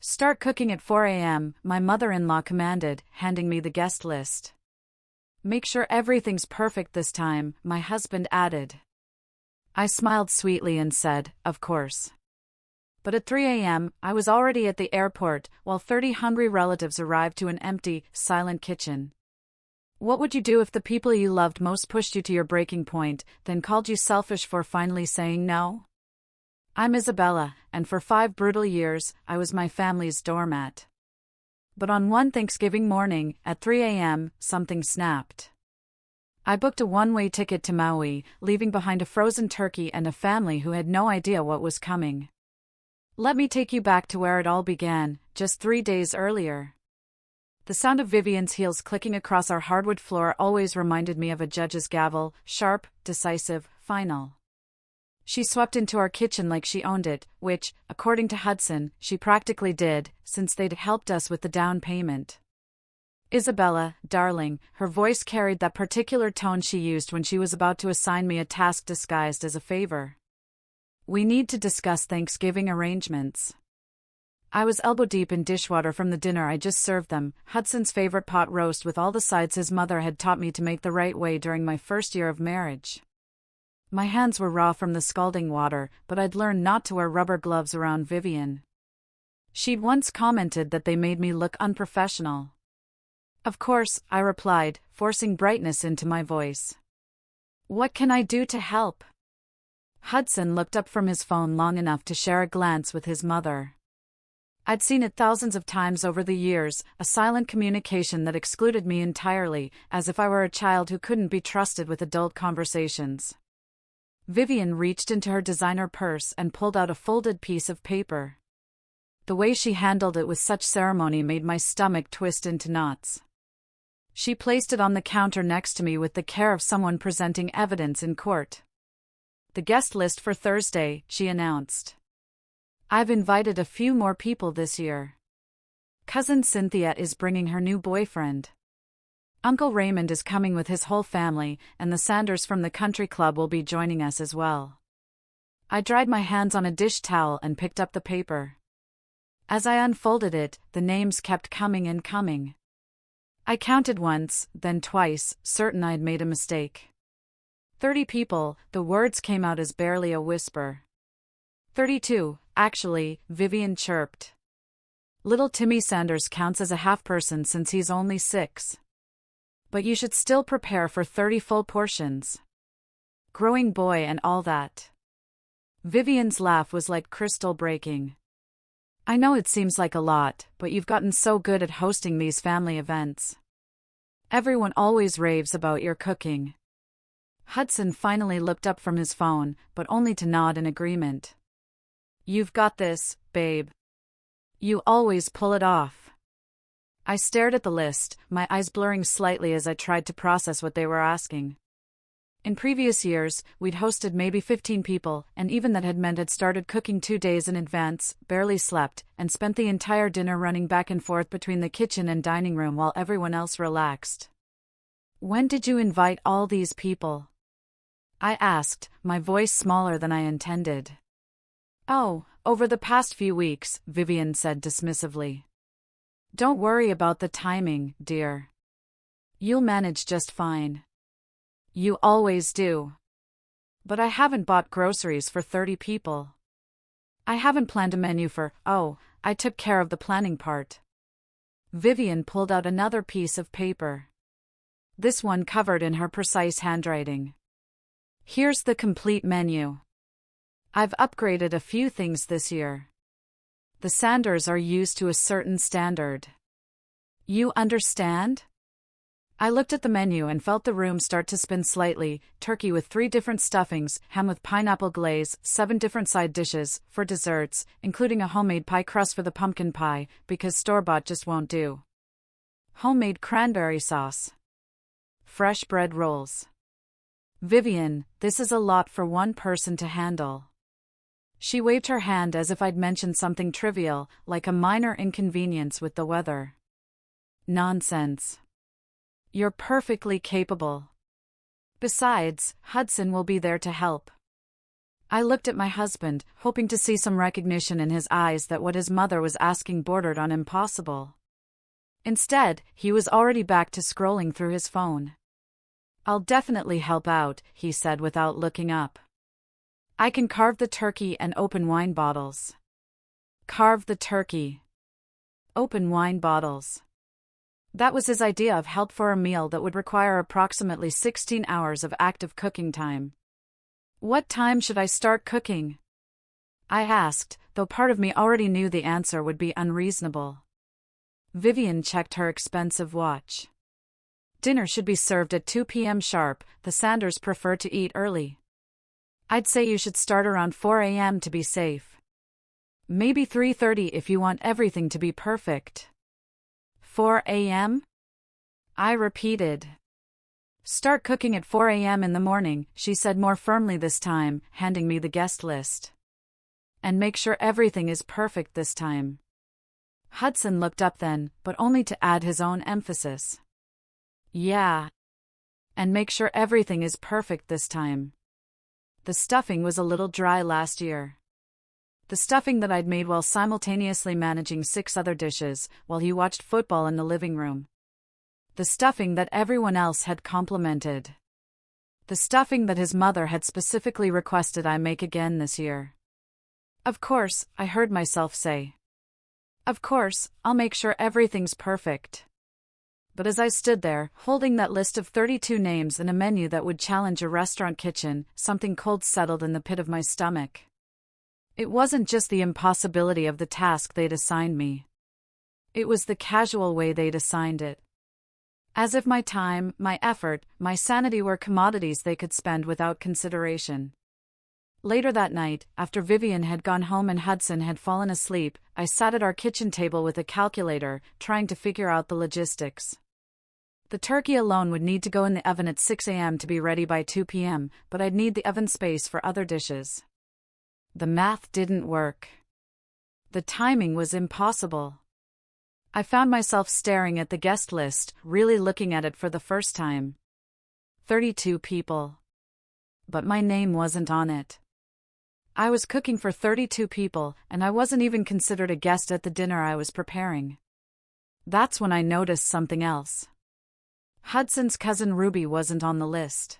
Start cooking at 4 a.m., my mother-in-law commanded, handing me the guest list. Make sure everything's perfect this time, my husband added. I smiled sweetly and said, of course. But at 3 a.m., I was already at the airport, while 30 hungry relatives arrived to an empty, silent kitchen. What would you do if the people you loved most pushed you to your breaking point, then called you selfish for finally saying no? I'm Isabella, and for 5 brutal years, I was my family's doormat. But on one Thanksgiving morning, at 3 a.m., something snapped. I booked a one-way ticket to Maui, leaving behind a frozen turkey and a family who had no idea what was coming. Let me take you back to where it all began, just 3 days earlier. The sound of Vivian's heels clicking across our hardwood floor always reminded me of a judge's gavel, sharp, decisive, final. She swept into our kitchen like she owned it, which, according to Hudson, she practically did, since they'd helped us with the down payment. Isabella, darling, her voice carried that particular tone she used when she was about to assign me a task disguised as a favor. We need to discuss Thanksgiving arrangements. I was elbow-deep in dishwater from the dinner I just served them, Hudson's favorite pot roast with all the sides his mother had taught me to make the right way during my first year of marriage. My hands were raw from the scalding water, but I'd learned not to wear rubber gloves around Vivian. She'd once commented that they made me look unprofessional. Of course, I replied, forcing brightness into my voice. What can I do to help? Hudson looked up from his phone long enough to share a glance with his mother. I'd seen it thousands of times over the years, a silent communication that excluded me entirely, as if I were a child who couldn't be trusted with adult conversations. Vivian reached into her designer purse and pulled out a folded piece of paper. The way she handled it with such ceremony made my stomach twist into knots. She placed it on the counter next to me with the care of someone presenting evidence in court. The guest list for Thursday, she announced. I've invited a few more people this year. Cousin Cynthia is bringing her new boyfriend. Uncle Raymond is coming with his whole family, and the Sanders from the country club will be joining us as well. I dried my hands on a dish towel and picked up the paper. As I unfolded it, the names kept coming and coming. I counted once, then twice, certain I'd made a mistake. 30 people, the words came out as barely a whisper. 32, actually, Vivian chirped. Little Timmy Sanders counts as a half-person since he's only 6. But you should still prepare for 30 full portions. Growing boy and all that. Vivian's laugh was like crystal breaking. I know it seems like a lot, but you've gotten so good at hosting these family events. Everyone always raves about your cooking. Hudson finally looked up from his phone, but only to nod in agreement. You've got this, babe. You always pull it off. I stared at the list, my eyes blurring slightly as I tried to process what they were asking. In previous years, we'd hosted maybe 15 people, and even that had meant I'd started cooking 2 days in advance, barely slept, and spent the entire dinner running back and forth between the kitchen and dining room while everyone else relaxed. When did you invite all these people? I asked, my voice smaller than I intended. Oh, over the past few weeks, Vivian said dismissively. Don't worry about the timing, dear. You'll manage just fine. You always do. But I haven't bought groceries for 30 people. I haven't planned a menu I took care of the planning part. Vivian pulled out another piece of paper. This one covered in her precise handwriting. Here's the complete menu. I've upgraded a few things this year. The Sanders are used to a certain standard. You understand? I looked at the menu and felt the room start to spin slightly. Turkey with 3 different stuffings, ham with pineapple glaze, 7 different side dishes, for desserts, including a homemade pie crust for the pumpkin pie, because store-bought just won't do. Homemade cranberry sauce. Fresh bread rolls. Vivian, this is a lot for one person to handle. She waved her hand as if I'd mentioned something trivial, like a minor inconvenience with the weather. Nonsense. You're perfectly capable. Besides, Hudson will be there to help. I looked at my husband, hoping to see some recognition in his eyes that what his mother was asking bordered on impossible. Instead, he was already back to scrolling through his phone. "I'll definitely help out," he said without looking up. "I can carve the turkey and open wine bottles." Carve the turkey. Open wine bottles. That was his idea of help for a meal that would require approximately 16 hours of active cooking time. What time should I start cooking? I asked, though part of me already knew the answer would be unreasonable. Vivian checked her expensive watch. "Dinner should be served at 2 p.m. sharp, the Sanders prefer to eat early. I'd say you should start around 4 a.m. to be safe. Maybe 3:30 if you want everything to be perfect." 4 a.m.? I repeated. "Start cooking at 4 a.m. in the morning," she said more firmly this time, handing me the guest list. "And make sure everything is perfect this time." Hudson looked up then, but only to add his own emphasis. "Yeah. And make sure everything is perfect this time." The stuffing was a little dry last year. The stuffing that I'd made while simultaneously managing 6 other dishes, while he watched football in the living room. The stuffing that everyone else had complimented. The stuffing that his mother had specifically requested I make again this year. "Of course," I heard myself say. "Of course, I'll make sure everything's perfect." But as I stood there, holding that list of 32 names and a menu that would challenge a restaurant kitchen, something cold settled in the pit of my stomach. It wasn't just the impossibility of the task they'd assigned me. It was the casual way they'd assigned it. As if my time, my effort, my sanity were commodities they could spend without consideration. Later that night, after Vivian had gone home and Hudson had fallen asleep, I sat at our kitchen table with a calculator, trying to figure out the logistics. The turkey alone would need to go in the oven at 6 a.m. to be ready by 2 p.m., but I'd need the oven space for other dishes. The math didn't work. The timing was impossible. I found myself staring at the guest list, really looking at it for the first time. 32 people. But my name wasn't on it. I was cooking for 32 people, and I wasn't even considered a guest at the dinner I was preparing. That's when I noticed something else. Hudson's cousin Ruby wasn't on the list.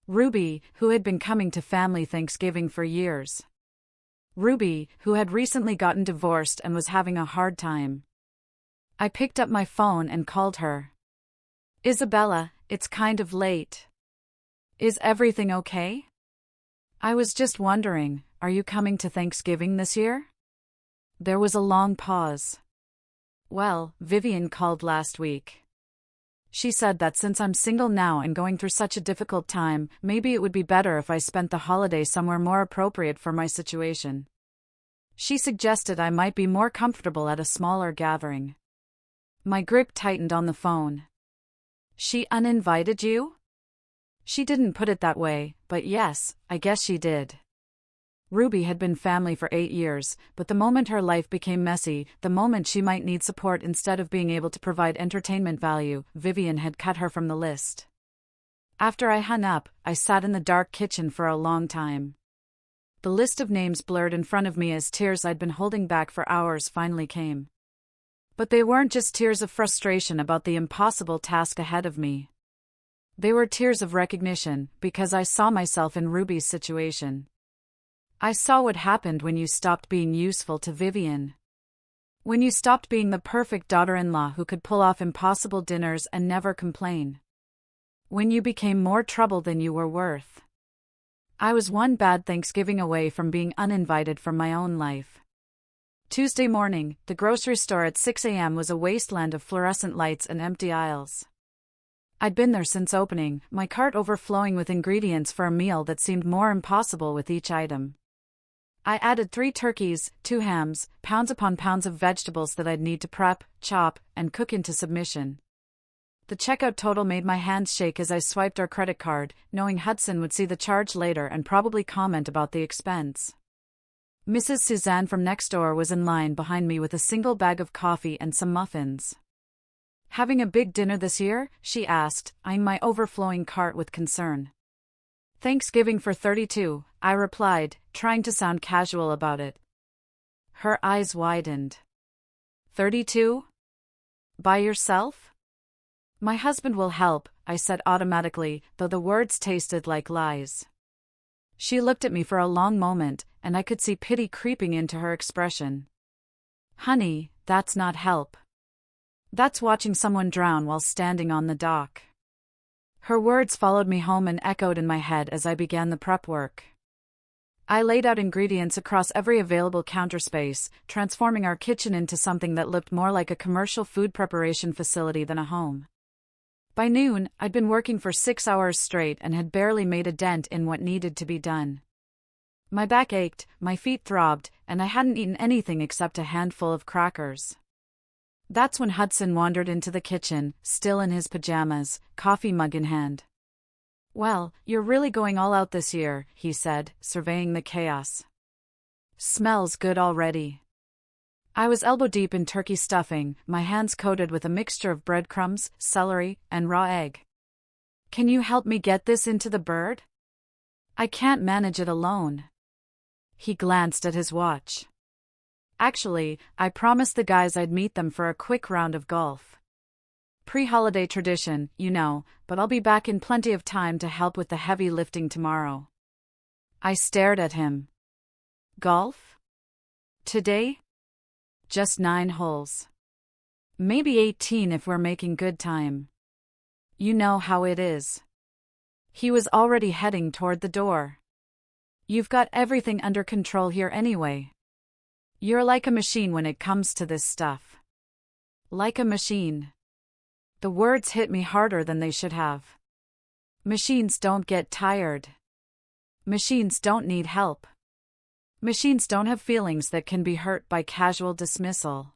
Ruby, who had been coming to family Thanksgiving for years. Ruby, who had recently gotten divorced and was having a hard time. I picked up my phone and called her. "Isabella, it's kind of late. Is everything okay? I was just wondering, are you coming to Thanksgiving this year?" There was a long pause. "Well, Vivian called last week. She said that since I'm single now and going through such a difficult time, maybe it would be better if I spent the holiday somewhere more appropriate for my situation. She suggested I might be more comfortable at a smaller gathering." My grip tightened on the phone. "She uninvited you?" She didn't put it that way, but yes, I guess she did. Ruby had been family for 8 years, but the moment her life became messy, the moment she might need support instead of being able to provide entertainment value, Vivian had cut her from the list. After I hung up, I sat in the dark kitchen for a long time. The list of names blurred in front of me as tears I'd been holding back for hours finally came. But they weren't just tears of frustration about the impossible task ahead of me. They were tears of recognition, because I saw myself in Ruby's situation. I saw what happened when you stopped being useful to Vivian. When you stopped being the perfect daughter-in-law who could pull off impossible dinners and never complain. When you became more trouble than you were worth. I was one bad Thanksgiving away from being uninvited from my own life. Tuesday morning, the grocery store at 6 a.m. was a wasteland of fluorescent lights and empty aisles. I'd been there since opening, my cart overflowing with ingredients for a meal that seemed more impossible with each item. I added 3 turkeys, 2 hams, pounds upon pounds of vegetables that I'd need to prep, chop, and cook into submission. The checkout total made my hands shake as I swiped our credit card, knowing Hudson would see the charge later and probably comment about the expense. Mrs. Suzanne from next door was in line behind me with a single bag of coffee and some muffins. "Having a big dinner this year?" she asked, eyeing my overflowing cart with concern. "Thanksgiving for 32, I replied, trying to sound casual about it. Her eyes widened. 32? By yourself? My husband will help, I said automatically, though the words tasted like lies. She looked at me for a long moment, and I could see pity creeping into her expression. Honey, that's not help. That's watching someone drown while standing on the dock. Her words followed me home and echoed in my head as I began the prep work. I laid out ingredients across every available counter space, transforming our kitchen into something that looked more like a commercial food preparation facility than a home. By noon, I'd been working for 6 hours straight and had barely made a dent in what needed to be done. My back ached, my feet throbbed, and I hadn't eaten anything except a handful of crackers. That's when Hudson wandered into the kitchen, still in his pajamas, coffee mug in hand. Well, you're really going all out this year, he said, surveying the chaos. Smells good already. I was elbow-deep in turkey stuffing, my hands coated with a mixture of breadcrumbs, celery, and raw egg. Can you help me get this into the bird? I can't manage it alone. He glanced at his watch. Actually, I promised the guys I'd meet them for a quick round of golf. Pre-holiday tradition, you know, but I'll be back in plenty of time to help with the heavy lifting tomorrow. I stared at him. Golf? Today? Just 9 holes. Maybe 18 if we're making good time. You know how it is. He was already heading toward the door. You've got everything under control here anyway. You're like a machine when it comes to this stuff. Like a machine. The words hit me harder than they should have. Machines don't get tired. Machines don't need help. Machines don't have feelings that can be hurt by casual dismissal.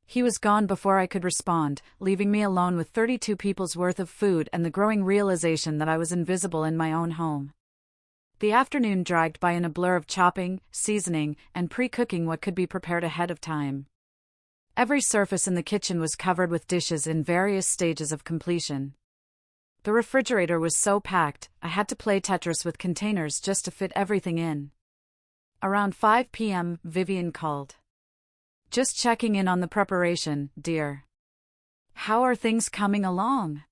He was gone before I could respond, leaving me alone with 32 people's worth of food and the growing realization that I was invisible in my own home. The afternoon dragged by in a blur of chopping, seasoning, and pre-cooking what could be prepared ahead of time. Every surface in the kitchen was covered with dishes in various stages of completion. The refrigerator was so packed, I had to play Tetris with containers just to fit everything in. Around 5 p.m., Vivian called. Just checking in on the preparation, dear. How are things coming along?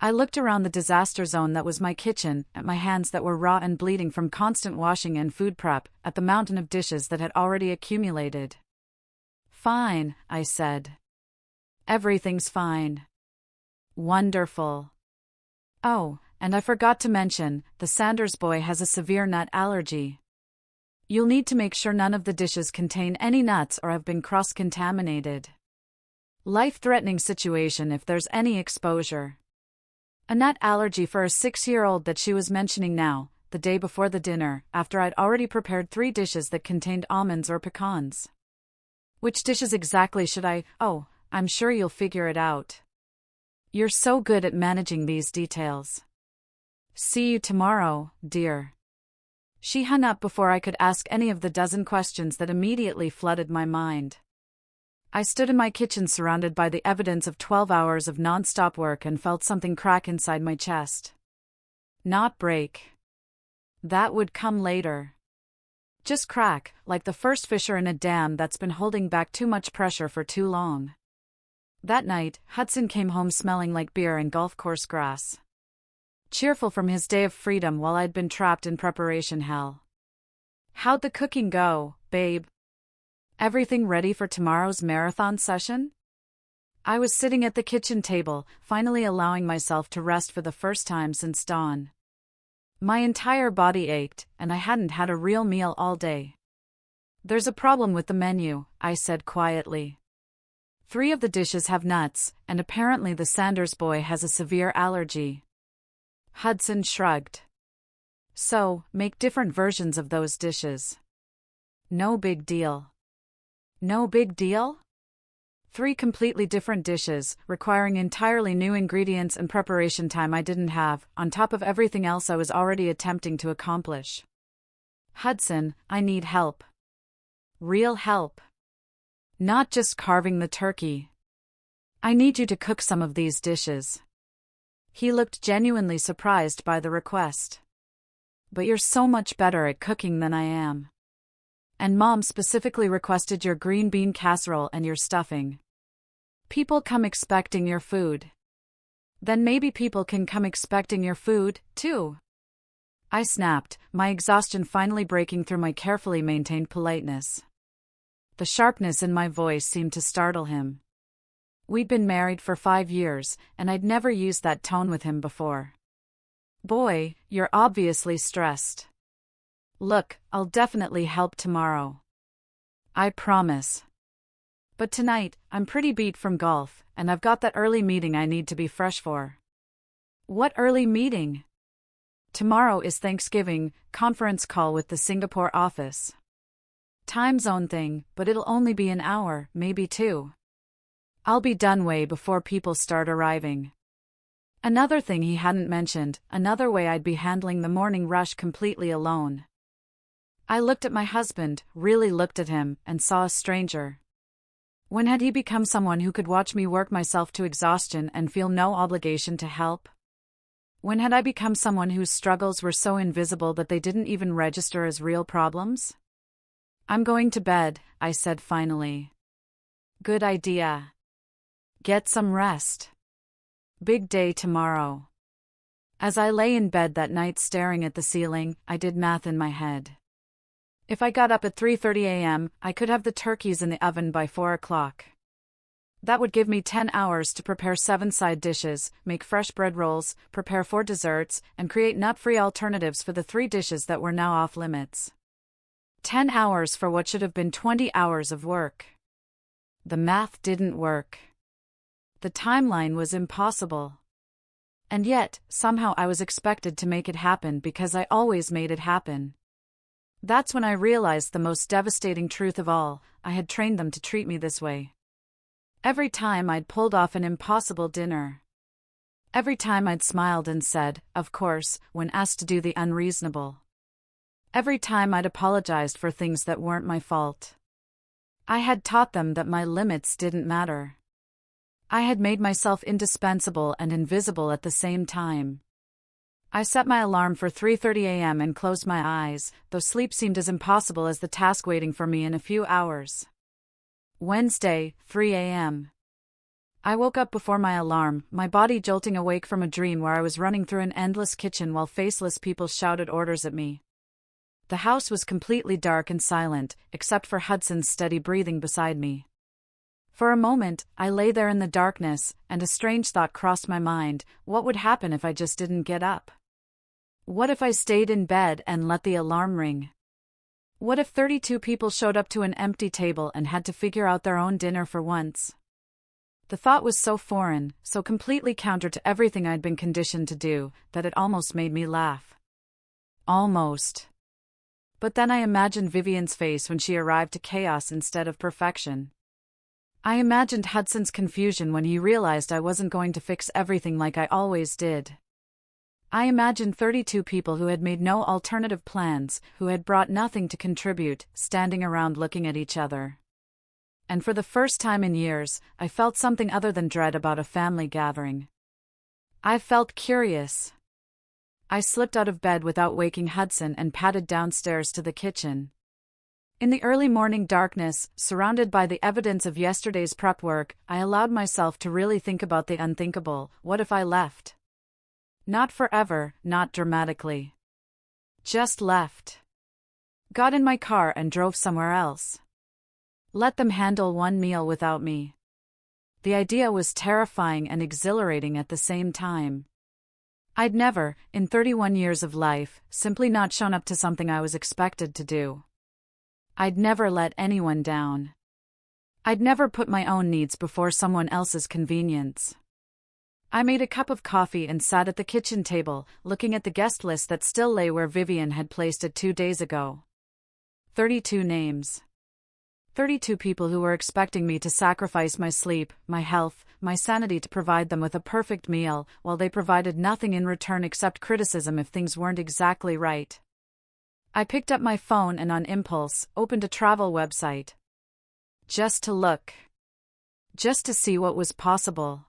I looked around the disaster zone that was my kitchen, at my hands that were raw and bleeding from constant washing and food prep, at the mountain of dishes that had already accumulated. Fine, I said. Everything's fine. Wonderful. Oh, and I forgot to mention, the Sanders boy has a severe nut allergy. You'll need to make sure none of the dishes contain any nuts or have been cross-contaminated. Life-threatening situation if there's any exposure. A nut allergy for a 6-year-old that she was mentioning now, the day before the dinner, after I'd already prepared 3 dishes that contained almonds or pecans. Which dishes exactly should I? Oh, I'm sure you'll figure it out. You're so good at managing these details. See you tomorrow, dear. She hung up before I could ask any of the dozen questions that immediately flooded my mind. I stood in my kitchen surrounded by the evidence of 12 hours of non-stop work and felt something crack inside my chest. Not break. That would come later. Just crack, like the first fissure in a dam that's been holding back too much pressure for too long. That night, Hudson came home smelling like beer and golf course grass. Cheerful from his day of freedom while I'd been trapped in preparation hell. How'd the cooking go, babe? Everything ready for tomorrow's marathon session? I was sitting at the kitchen table, finally allowing myself to rest for the first time since dawn. My entire body ached, and I hadn't had a real meal all day. There's a problem with the menu, I said quietly. 3 of the dishes have nuts, and apparently the Sanders boy has a severe allergy. Hudson shrugged. So, make different versions of those dishes. No big deal. No big deal? 3 completely different dishes, requiring entirely new ingredients and preparation time I didn't have, on top of everything else I was already attempting to accomplish. Hudson, I need help. Real help. Not just carving the turkey. I need you to cook some of these dishes. He looked genuinely surprised by the request. But you're so much better at cooking than I am. And Mom specifically requested your green bean casserole and your stuffing. People come expecting your food. Then maybe people can come expecting your food, too. I snapped, my exhaustion finally breaking through my carefully maintained politeness. The sharpness in my voice seemed to startle him. We'd been married for 5 years, and I'd never used that tone with him before. Boy, you're obviously stressed. Look, I'll definitely help tomorrow. I promise. But tonight, I'm pretty beat from golf, and I've got that early meeting I need to be fresh for. What early meeting? Tomorrow is Thanksgiving, conference call with the Singapore office. Time zone thing, but it'll only be an hour, maybe 2. I'll be done way before people start arriving. Another thing he hadn't mentioned, another way I'd be handling the morning rush completely alone. I looked at my husband, really looked at him, and saw a stranger. When had he become someone who could watch me work myself to exhaustion and feel no obligation to help? When had I become someone whose struggles were so invisible that they didn't even register as real problems? I'm going to bed, I said finally. Good idea. Get some rest. Big day tomorrow. As I lay in bed that night staring at the ceiling, I did math in my head. If I got up at 3:30 a.m., I could have the turkeys in the oven by 4 o'clock. That would give me 10 hours to prepare 7 side dishes, make fresh bread rolls, prepare 4 desserts, and create nut-free alternatives for the 3 dishes that were now off limits. 10 hours for what should have been 20 hours of work. The math didn't work. The timeline was impossible. And yet, somehow I was expected to make it happen because I always made it happen. That's when I realized the most devastating truth of all, I had trained them to treat me this way. Every time I'd pulled off an impossible dinner. Every time I'd smiled and said, of course, when asked to do the unreasonable. Every time I'd apologized for things that weren't my fault. I had taught them that my limits didn't matter. I had made myself indispensable and invisible at the same time. I set my alarm for 3:30 a.m. and closed my eyes, though sleep seemed as impossible as the task waiting for me in a few hours. Wednesday, 3 a.m. I woke up before my alarm, my body jolting awake from a dream where I was running through an endless kitchen while faceless people shouted orders at me. The house was completely dark and silent, except for Hudson's steady breathing beside me. For a moment, I lay there in the darkness, and a strange thought crossed my mind: what would happen if I just didn't get up? What if I stayed in bed and let the alarm ring? What if 32 people showed up to an empty table and had to figure out their own dinner for once? The thought was so foreign, so completely counter to everything I'd been conditioned to do, that it almost made me laugh. Almost. But then I imagined Vivian's face when she arrived to chaos instead of perfection. I imagined Hudson's confusion when he realized I wasn't going to fix everything like I always did. I imagined 32 people who had made no alternative plans, who had brought nothing to contribute, standing around looking at each other. And for the first time in years, I felt something other than dread about a family gathering. I felt curious. I slipped out of bed without waking Hudson and padded downstairs to the kitchen. In the early morning darkness, surrounded by the evidence of yesterday's prep work, I allowed myself to really think about the unthinkable. What if I left? Not forever, not dramatically. Just left. Got in my car and drove somewhere else. Let them handle one meal without me. The idea was terrifying and exhilarating at the same time. I'd never, in 31 years of life, simply not shown up to something I was expected to do. I'd never let anyone down. I'd never put my own needs before someone else's convenience. I made a cup of coffee and sat at the kitchen table, looking at the guest list that still lay where Vivian had placed it 2 days ago. 32 names. 32 people who were expecting me to sacrifice my sleep, my health, my sanity to provide them with a perfect meal, while they provided nothing in return except criticism if things weren't exactly right. I picked up my phone and on impulse, opened a travel website. Just to look. Just to see what was possible.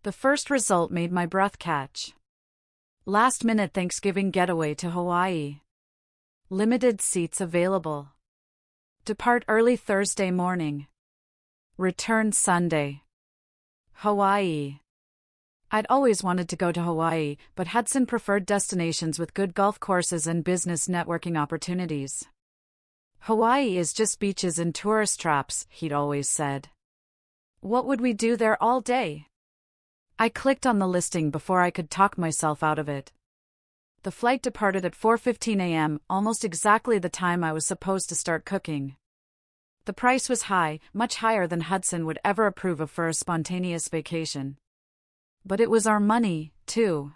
The first result made my breath catch. Last-minute Thanksgiving getaway to Hawaii. Limited seats available. Depart early Thursday morning. Return Sunday. Hawaii. I'd always wanted to go to Hawaii, but Hudson preferred destinations with good golf courses and business networking opportunities. Hawaii is just beaches and tourist traps, he'd always said. What would we do there all day? I clicked on the listing before I could talk myself out of it. The flight departed at 4:15 a.m., almost exactly the time I was supposed to start cooking. The price was high, much higher than Hudson would ever approve of for a spontaneous vacation. But it was our money, too.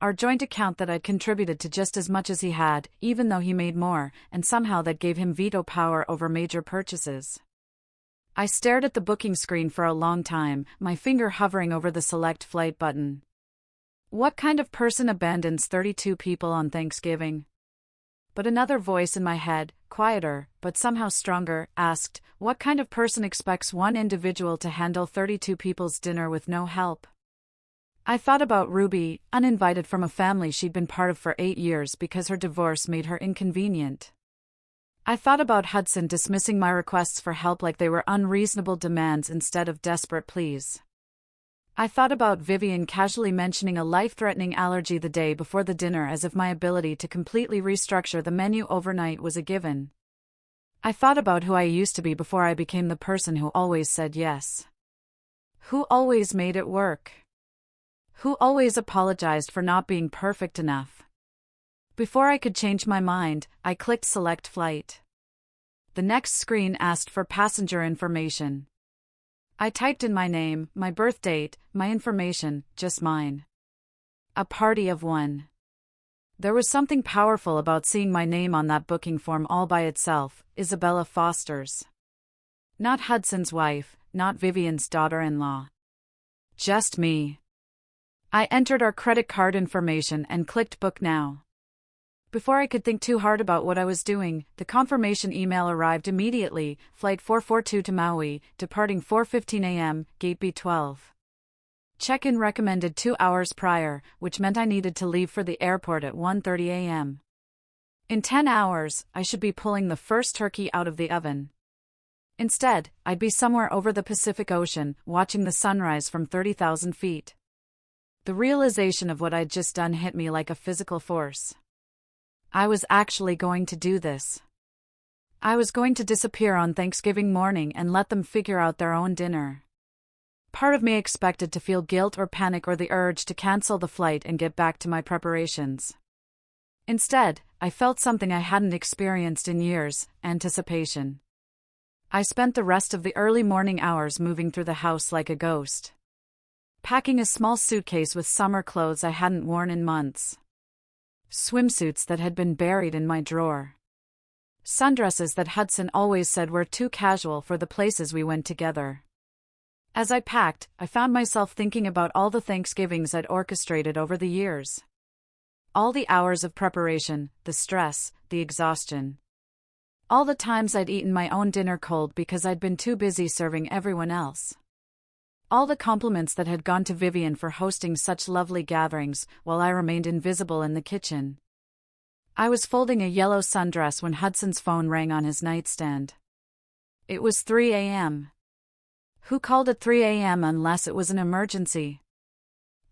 Our joint account that I'd contributed to just as much as he had, even though he made more, and somehow that gave him veto power over major purchases. I stared at the booking screen for a long time, my finger hovering over the select flight button. What kind of person abandons 32 people on Thanksgiving? But another voice in my head, quieter, but somehow stronger, asked, what kind of person expects one individual to handle 32 people's dinner with no help? I thought about Ruby, uninvited from a family she'd been part of for 8 years because her divorce made her inconvenient. I thought about Hudson dismissing my requests for help like they were unreasonable demands instead of desperate pleas. I thought about Vivian casually mentioning a life-threatening allergy the day before the dinner as if my ability to completely restructure the menu overnight was a given. I thought about who I used to be before I became the person who always said yes. Who always made it work. Who always apologized for not being perfect enough. Before I could change my mind, I clicked Select Flight. The next screen asked for passenger information. I typed in my name, my birth date, my information, just mine. A party of one. There was something powerful about seeing my name on that booking form all by itself, Isabella Foster's. Not Hudson's wife, not Vivian's daughter-in-law. Just me. I entered our credit card information and clicked Book Now. Before I could think too hard about what I was doing, the confirmation email arrived immediately, Flight 442 to Maui, departing 4:15 a.m., Gate B12. Check-in recommended 2 hours prior, which meant I needed to leave for the airport at 1:30 a.m. In 10 hours, I should be pulling the first turkey out of the oven. Instead, I'd be somewhere over the Pacific Ocean, watching the sunrise from 30,000 feet. The realization of what I'd just done hit me like a physical force. I was actually going to do this. I was going to disappear on Thanksgiving morning and let them figure out their own dinner. Part of me expected to feel guilt or panic or the urge to cancel the flight and get back to my preparations. Instead, I felt something I hadn't experienced in years, anticipation. I spent the rest of the early morning hours moving through the house like a ghost. Packing a small suitcase with summer clothes I hadn't worn in months. Swimsuits that had been buried in my drawer. Sundresses that Hudson always said were too casual for the places we went together. As I packed, I found myself thinking about all the Thanksgivings I'd orchestrated over the years. All the hours of preparation, the stress, the exhaustion. All the times I'd eaten my own dinner cold because I'd been too busy serving everyone else. All the compliments that had gone to Vivian for hosting such lovely gatherings, while I remained invisible in the kitchen. I was folding a yellow sundress when Hudson's phone rang on his nightstand. It was 3 a.m. Who called at 3 a.m. unless it was an emergency?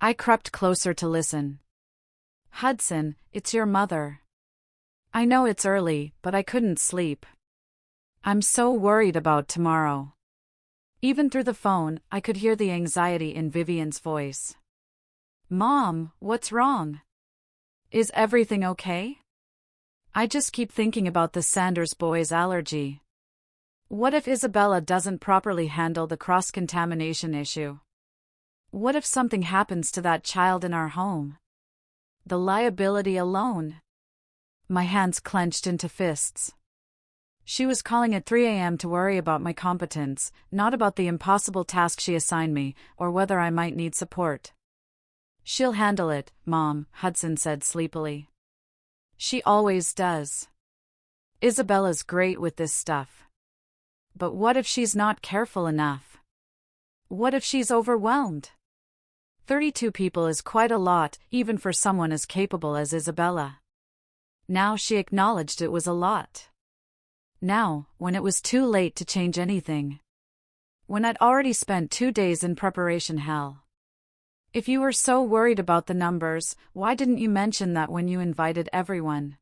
I crept closer to listen. Hudson, it's your mother. I know it's early, but I couldn't sleep. I'm so worried about tomorrow. Even through the phone, I could hear the anxiety in Vivian's voice. Mom, what's wrong? Is everything okay? I just keep thinking about the Sanders boys' allergy. What if Isabella doesn't properly handle the cross-contamination issue? What if something happens to that child in our home? The liability alone. My hands clenched into fists. She was calling at 3 a.m. to worry about my competence, not about the impossible task she assigned me, or whether I might need support. She'll handle it, Mom, Hudson said sleepily. She always does. Isabella's great with this stuff. But what if she's not careful enough? What if she's overwhelmed? 32 people is quite a lot, even for someone as capable as Isabella. Now she acknowledged it was a lot. Now, when it was too late to change anything. When I'd already spent 2 days in preparation hell. If you were so worried about the numbers, why didn't you mention that when you invited everyone?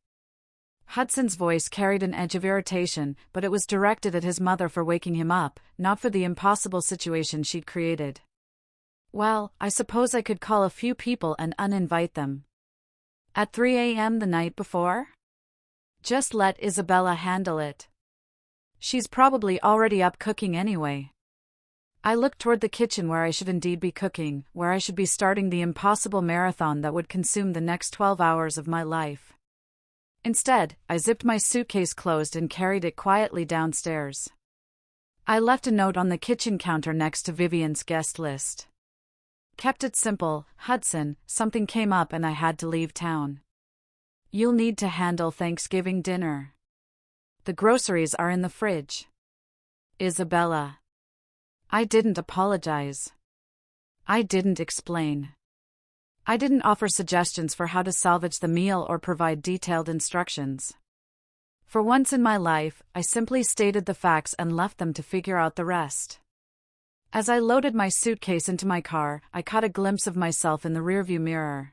Hudson's voice carried an edge of irritation, but it was directed at his mother for waking him up, not for the impossible situation she'd created. Well, I suppose I could call a few people and uninvite them. At 3 a.m. the night before? Just let Isabella handle it. She's probably already up cooking anyway. I looked toward the kitchen where I should indeed be cooking, where I should be starting the impossible marathon that would consume the next 12 hours of my life. Instead, I zipped my suitcase closed and carried it quietly downstairs. I left a note on the kitchen counter next to Vivian's guest list. Kept it simple, Hudson, something came up and I had to leave town. You'll need to handle Thanksgiving dinner. The groceries are in the fridge. Isabella. I didn't apologize. I didn't explain. I didn't offer suggestions for how to salvage the meal or provide detailed instructions. For once in my life, I simply stated the facts and left them to figure out the rest. As I loaded my suitcase into my car, I caught a glimpse of myself in the rearview mirror.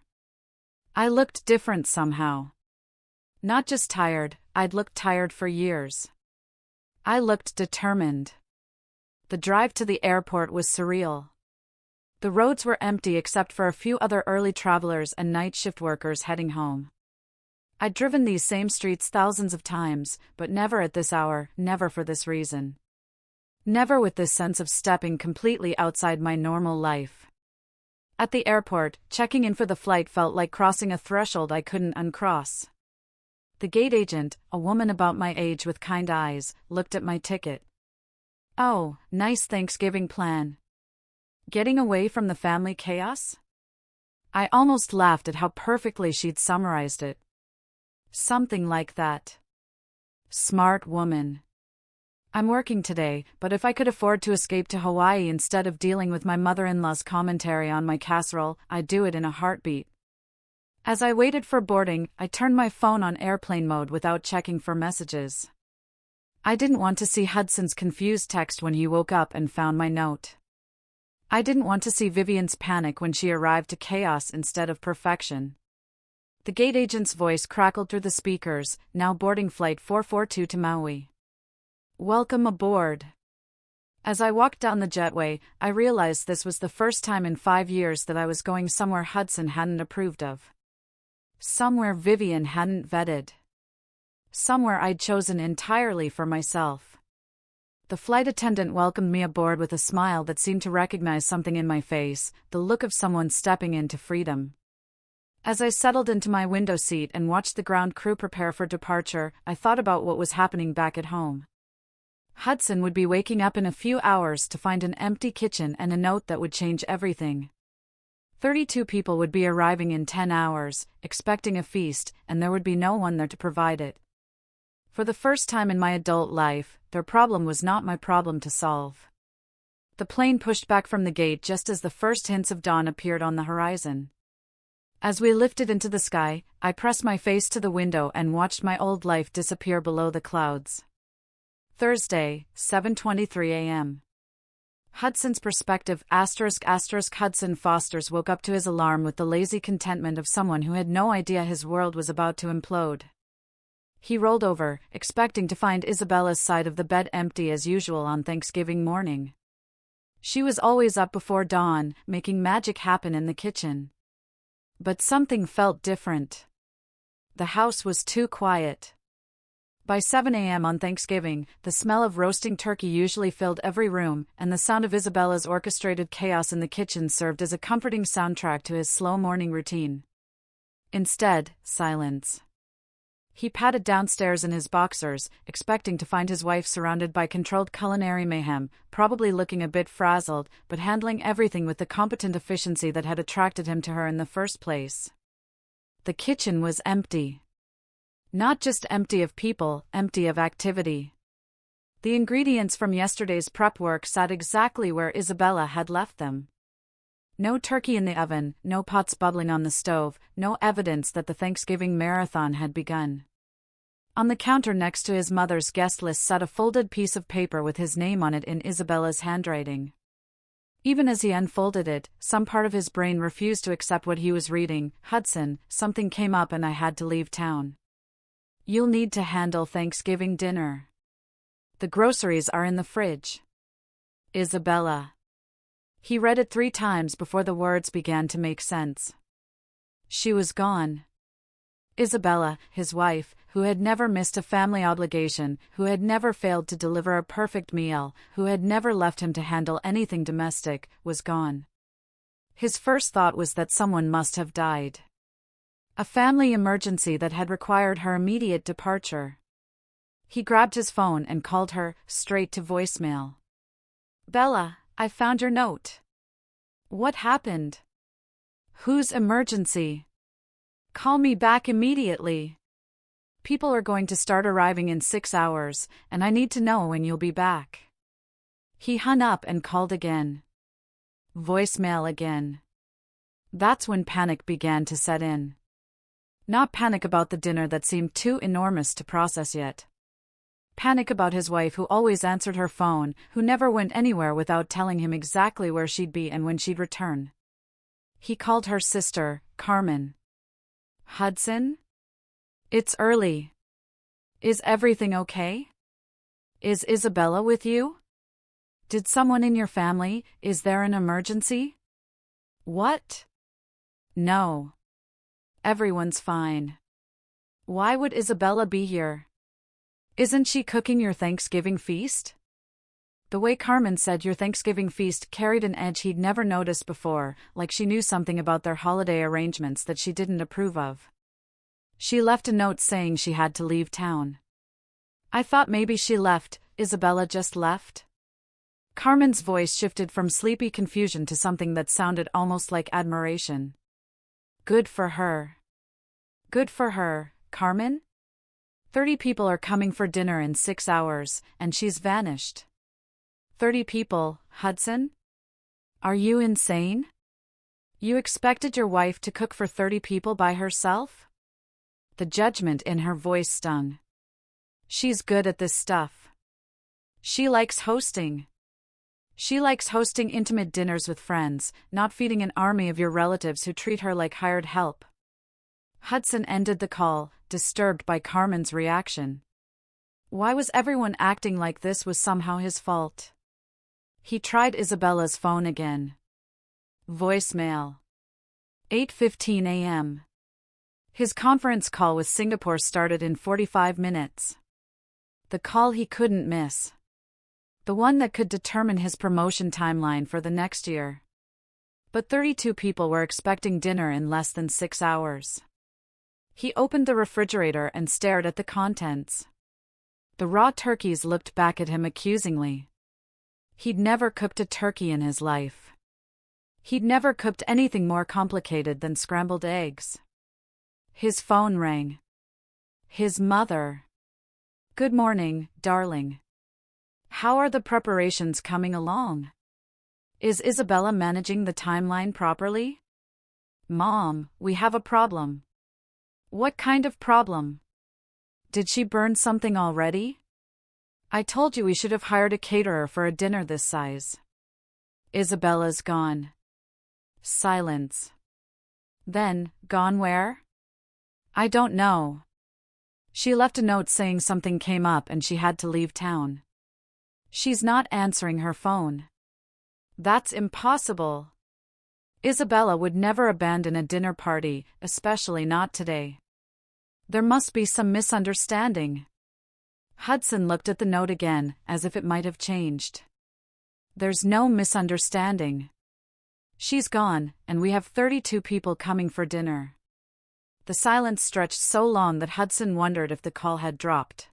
I looked different somehow. Not just tired, I'd looked tired for years. I looked determined. The drive to the airport was surreal. The roads were empty except for a few other early travelers and night shift workers heading home. I'd driven these same streets thousands of times, but never at this hour, never for this reason. Never with this sense of stepping completely outside my normal life. At the airport, checking in for the flight felt like crossing a threshold I couldn't uncross. The gate agent, a woman about my age with kind eyes, looked at my ticket. Oh, nice Thanksgiving plan. Getting away from the family chaos? I almost laughed at how perfectly she'd summarized it. Something like that. Smart woman. I'm working today, but if I could afford to escape to Hawaii instead of dealing with my mother-in-law's commentary on my casserole, I'd do it in a heartbeat. As I waited for boarding, I turned my phone on airplane mode without checking for messages. I didn't want to see Hudson's confused text when he woke up and found my note. I didn't want to see Vivian's panic when she arrived to chaos instead of perfection. The gate agent's voice crackled through the speakers, now boarding flight 442 to Maui. Welcome aboard. As I walked down the jetway, I realized this was the first time in 5 years that I was going somewhere Hudson hadn't approved of. Somewhere Vivian hadn't vetted. Somewhere I'd chosen entirely for myself. The flight attendant welcomed me aboard with a smile that seemed to recognize something in my face, the look of someone stepping into freedom. As I settled into my window seat and watched the ground crew prepare for departure, I thought about what was happening back at home. Hudson would be waking up in a few hours to find an empty kitchen and a note that would change everything. 32 people would be arriving in 10 hours, expecting a feast, and there would be no one there to provide it. For the first time in my adult life, their problem was not my problem to solve. The plane pushed back from the gate just as the first hints of dawn appeared on the horizon. As we lifted into the sky, I pressed my face to the window and watched my old life disappear below the clouds. Thursday, 7:23 a.m. Hudson's perspective ****. Hudson Fosters woke up to his alarm with the lazy contentment of someone who had no idea his world was about to implode. He rolled over, expecting to find Isabella's side of the bed empty as usual on Thanksgiving morning. She was always up before dawn, making magic happen in the kitchen. But something felt different. The house was too quiet. By 7 a.m. on Thanksgiving, the smell of roasting turkey usually filled every room, and the sound of Isabella's orchestrated chaos in the kitchen served as a comforting soundtrack to his slow morning routine. Instead, silence. He padded downstairs in his boxers, expecting to find his wife surrounded by controlled culinary mayhem, probably looking a bit frazzled, but handling everything with the competent efficiency that had attracted him to her in the first place. The kitchen was empty. Not just empty of people, empty of activity. The ingredients from yesterday's prep work sat exactly where Isabella had left them. No turkey in the oven, no pots bubbling on the stove, no evidence that the Thanksgiving marathon had begun. On the counter next to his mother's guest list sat a folded piece of paper with his name on it in Isabella's handwriting. Even as he unfolded it, some part of his brain refused to accept what he was reading. Hudson, something came up and I had to leave town. You'll need to handle Thanksgiving dinner. The groceries are in the fridge. Isabella. He read it 3 times before the words began to make sense. She was gone. Isabella, his wife, who had never missed a family obligation, who had never failed to deliver a perfect meal, who had never left him to handle anything domestic, was gone. His first thought was that someone must have died. A family emergency that had required her immediate departure. He grabbed his phone and called her, straight to voicemail. Bella, I found your note. What happened? Whose emergency? Call me back immediately. People are going to start arriving in 6 hours, and I need to know when you'll be back. He hung up and called again. Voicemail again. That's when panic began to set in. Not panic about the dinner that seemed too enormous to process yet. Panic about his wife who always answered her phone, who never went anywhere without telling him exactly where she'd be and when she'd return. He called her sister, Carmen. Hudson? It's early. Is everything okay? Is Isabella with you? Did someone in your family, is there an emergency? What? No. Everyone's fine. Why would Isabella be here? Isn't she cooking your Thanksgiving feast? The way Carmen said your Thanksgiving feast carried an edge he'd never noticed before, like she knew something about their holiday arrangements that she didn't approve of. She left a note saying she had to leave town. I thought maybe she left. Isabella just left? Carmen's voice shifted from sleepy confusion to something that sounded almost like admiration. Good for her. Good for her, Carmen? 30 people are coming for dinner in 6 hours, and she's vanished. 30 people, Hudson? Are you insane? You expected your wife to cook for 30 people by herself? The judgment in her voice stung. She's good at this stuff. She likes hosting. She likes hosting intimate dinners with friends, not feeding an army of your relatives who treat her like hired help. Hudson ended the call, disturbed by Carmen's reaction. Why was everyone acting like this was somehow his fault? He tried Isabella's phone again. Voicemail. 8:15 a.m. His conference call with Singapore started in 45 minutes. The call he couldn't miss. The one that could determine his promotion timeline for the next year. But 32 people were expecting dinner in less than 6 hours. He opened the refrigerator and stared at the contents. The raw turkeys looked back at him accusingly. He'd never cooked a turkey in his life. He'd never cooked anything more complicated than scrambled eggs. His phone rang. His mother. Good morning, darling. How are the preparations coming along? Is Isabella managing the timeline properly? Mom, we have a problem. What kind of problem? Did she burn something already? I told you we should have hired a caterer for a dinner this size. Isabella's gone. Silence. Then, gone where? I don't know. She left a note saying something came up and she had to leave town. She's not answering her phone. That's impossible. Isabella would never abandon a dinner party, especially not today. There must be some misunderstanding. Hudson looked at the note again, as if it might have changed. There's no misunderstanding. She's gone, and we have 32 people coming for dinner. The silence stretched so long that Hudson wondered if the call had dropped.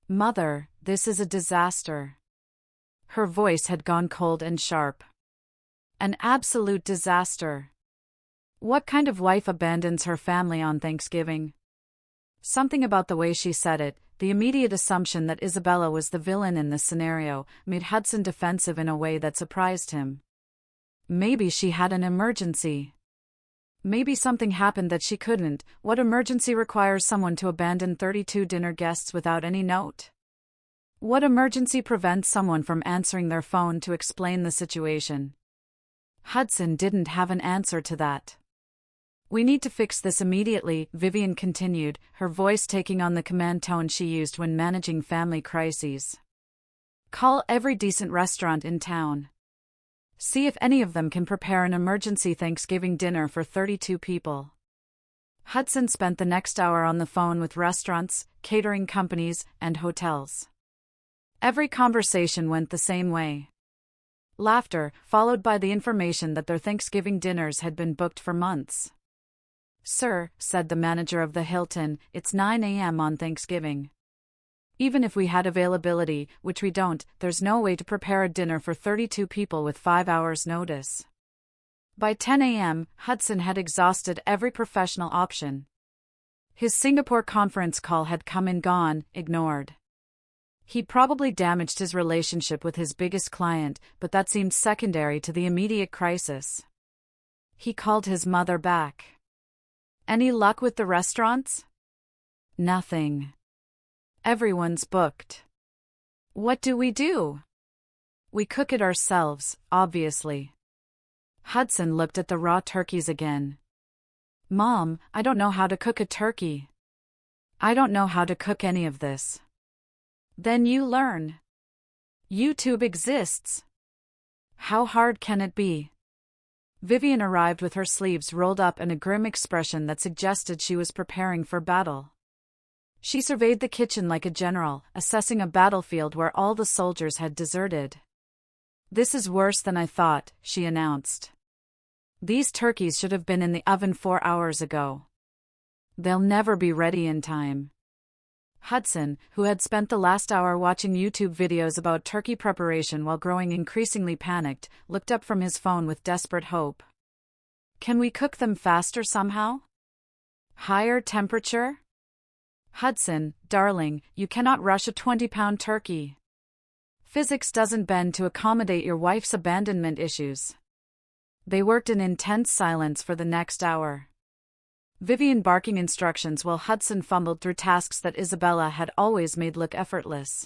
Mother, this is a disaster. Her voice had gone cold and sharp. An absolute disaster. What kind of wife abandons her family on Thanksgiving? Something about the way she said it, the immediate assumption that Isabella was the villain in this scenario, made Hudson defensive in a way that surprised him. Maybe she had an emergency. Maybe something happened that she couldn't. What emergency requires someone to abandon 32 dinner guests without any note? What emergency prevents someone from answering their phone to explain the situation? Hudson didn't have an answer to that. We need to fix this immediately, Vivian continued, her voice taking on the command tone she used when managing family crises. Call every decent restaurant in town. See if any of them can prepare an emergency Thanksgiving dinner for 32 people. Hudson spent the next hour on the phone with restaurants, catering companies, and hotels. Every conversation went the same way. Laughter, followed by the information that their Thanksgiving dinners had been booked for months. "Sir," said the manager of the Hilton, "it's 9 a.m. on Thanksgiving. Even if we had availability, which we don't, there's no way to prepare a dinner for 32 people with 5 hours' notice." By 10 a.m., Hudson had exhausted every professional option. His Singapore conference call had come and gone, ignored. He probably damaged his relationship with his biggest client, but that seemed secondary to the immediate crisis. He called his mother back. "Any luck with the restaurants?" "Nothing. Everyone's booked." "What do we do?" "We cook it ourselves, obviously." Hudson looked at the raw turkeys again. "Mom, I don't know how to cook a turkey. I don't know how to cook any of this." "Then you learn. YouTube exists. How hard can it be?" Vivian arrived with her sleeves rolled up and a grim expression that suggested she was preparing for battle. She surveyed the kitchen like a general, assessing a battlefield where all the soldiers had deserted. "This is worse than I thought," she announced. "These turkeys should have been in the oven 4 hours ago. They'll never be ready in time." Hudson, who had spent the last hour watching YouTube videos about turkey preparation while growing increasingly panicked, looked up from his phone with desperate hope. "Can we cook them faster somehow? Higher temperature?" "Hudson, darling, you cannot rush a 20-pound turkey. Physics doesn't bend to accommodate your wife's abandonment issues." They worked in intense silence for the next hour. Vivian barking instructions while Hudson fumbled through tasks that Isabella had always made look effortless.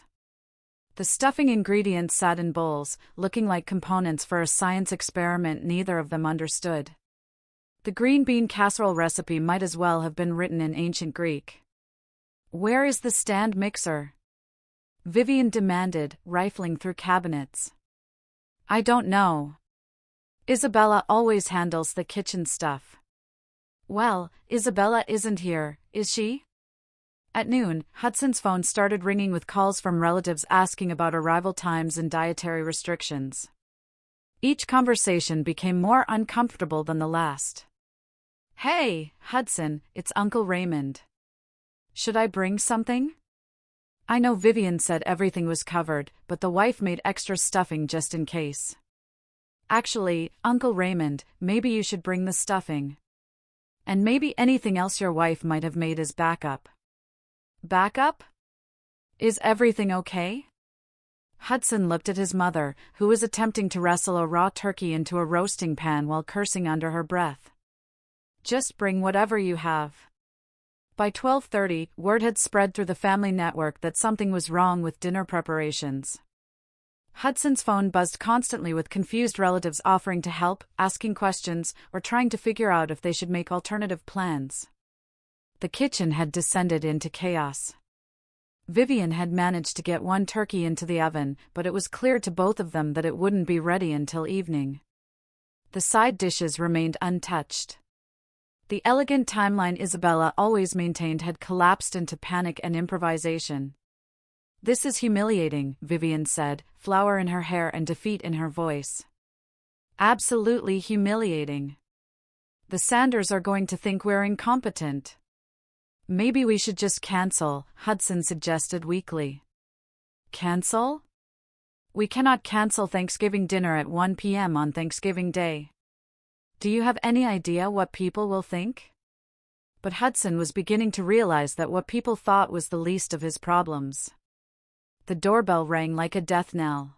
The stuffing ingredients sat in bowls, looking like components for a science experiment neither of them understood. The green bean casserole recipe might as well have been written in ancient Greek. "Where is the stand mixer?" Vivian demanded, rifling through cabinets. "I don't know. Isabella always handles the kitchen stuff." "Well, Isabella isn't here, is she?" At noon, Hudson's phone started ringing with calls from relatives asking about arrival times and dietary restrictions. Each conversation became more uncomfortable than the last. "Hey, Hudson, it's Uncle Raymond. Should I bring something?" I know Vivian said everything was covered, but the wife made extra stuffing just in case. "Actually, Uncle Raymond, maybe you should bring the stuffing. And maybe anything else your wife might have made as backup." "Backup? Is everything okay?" Hudson looked at his mother, who was attempting to wrestle a raw turkey into a roasting pan while cursing under her breath. "Just bring whatever you have." By 12:30, word had spread through the family network that something was wrong with dinner preparations. Hudson's phone buzzed constantly with confused relatives offering to help, asking questions, or trying to figure out if they should make alternative plans. The kitchen had descended into chaos. Vivian had managed to get one turkey into the oven, but it was clear to both of them that it wouldn't be ready until evening. The side dishes remained untouched. The elegant timeline Isabella always maintained had collapsed into panic and improvisation. "This is humiliating," Vivian said, flour in her hair and defeat in her voice. "Absolutely humiliating. The Sanders are going to think we're incompetent." "Maybe we should just cancel," Hudson suggested weakly. "Cancel? We cannot cancel Thanksgiving dinner at 1 p.m. on Thanksgiving Day. Do you have any idea what people will think?" But Hudson was beginning to realize that what people thought was the least of his problems. The doorbell rang like a death knell.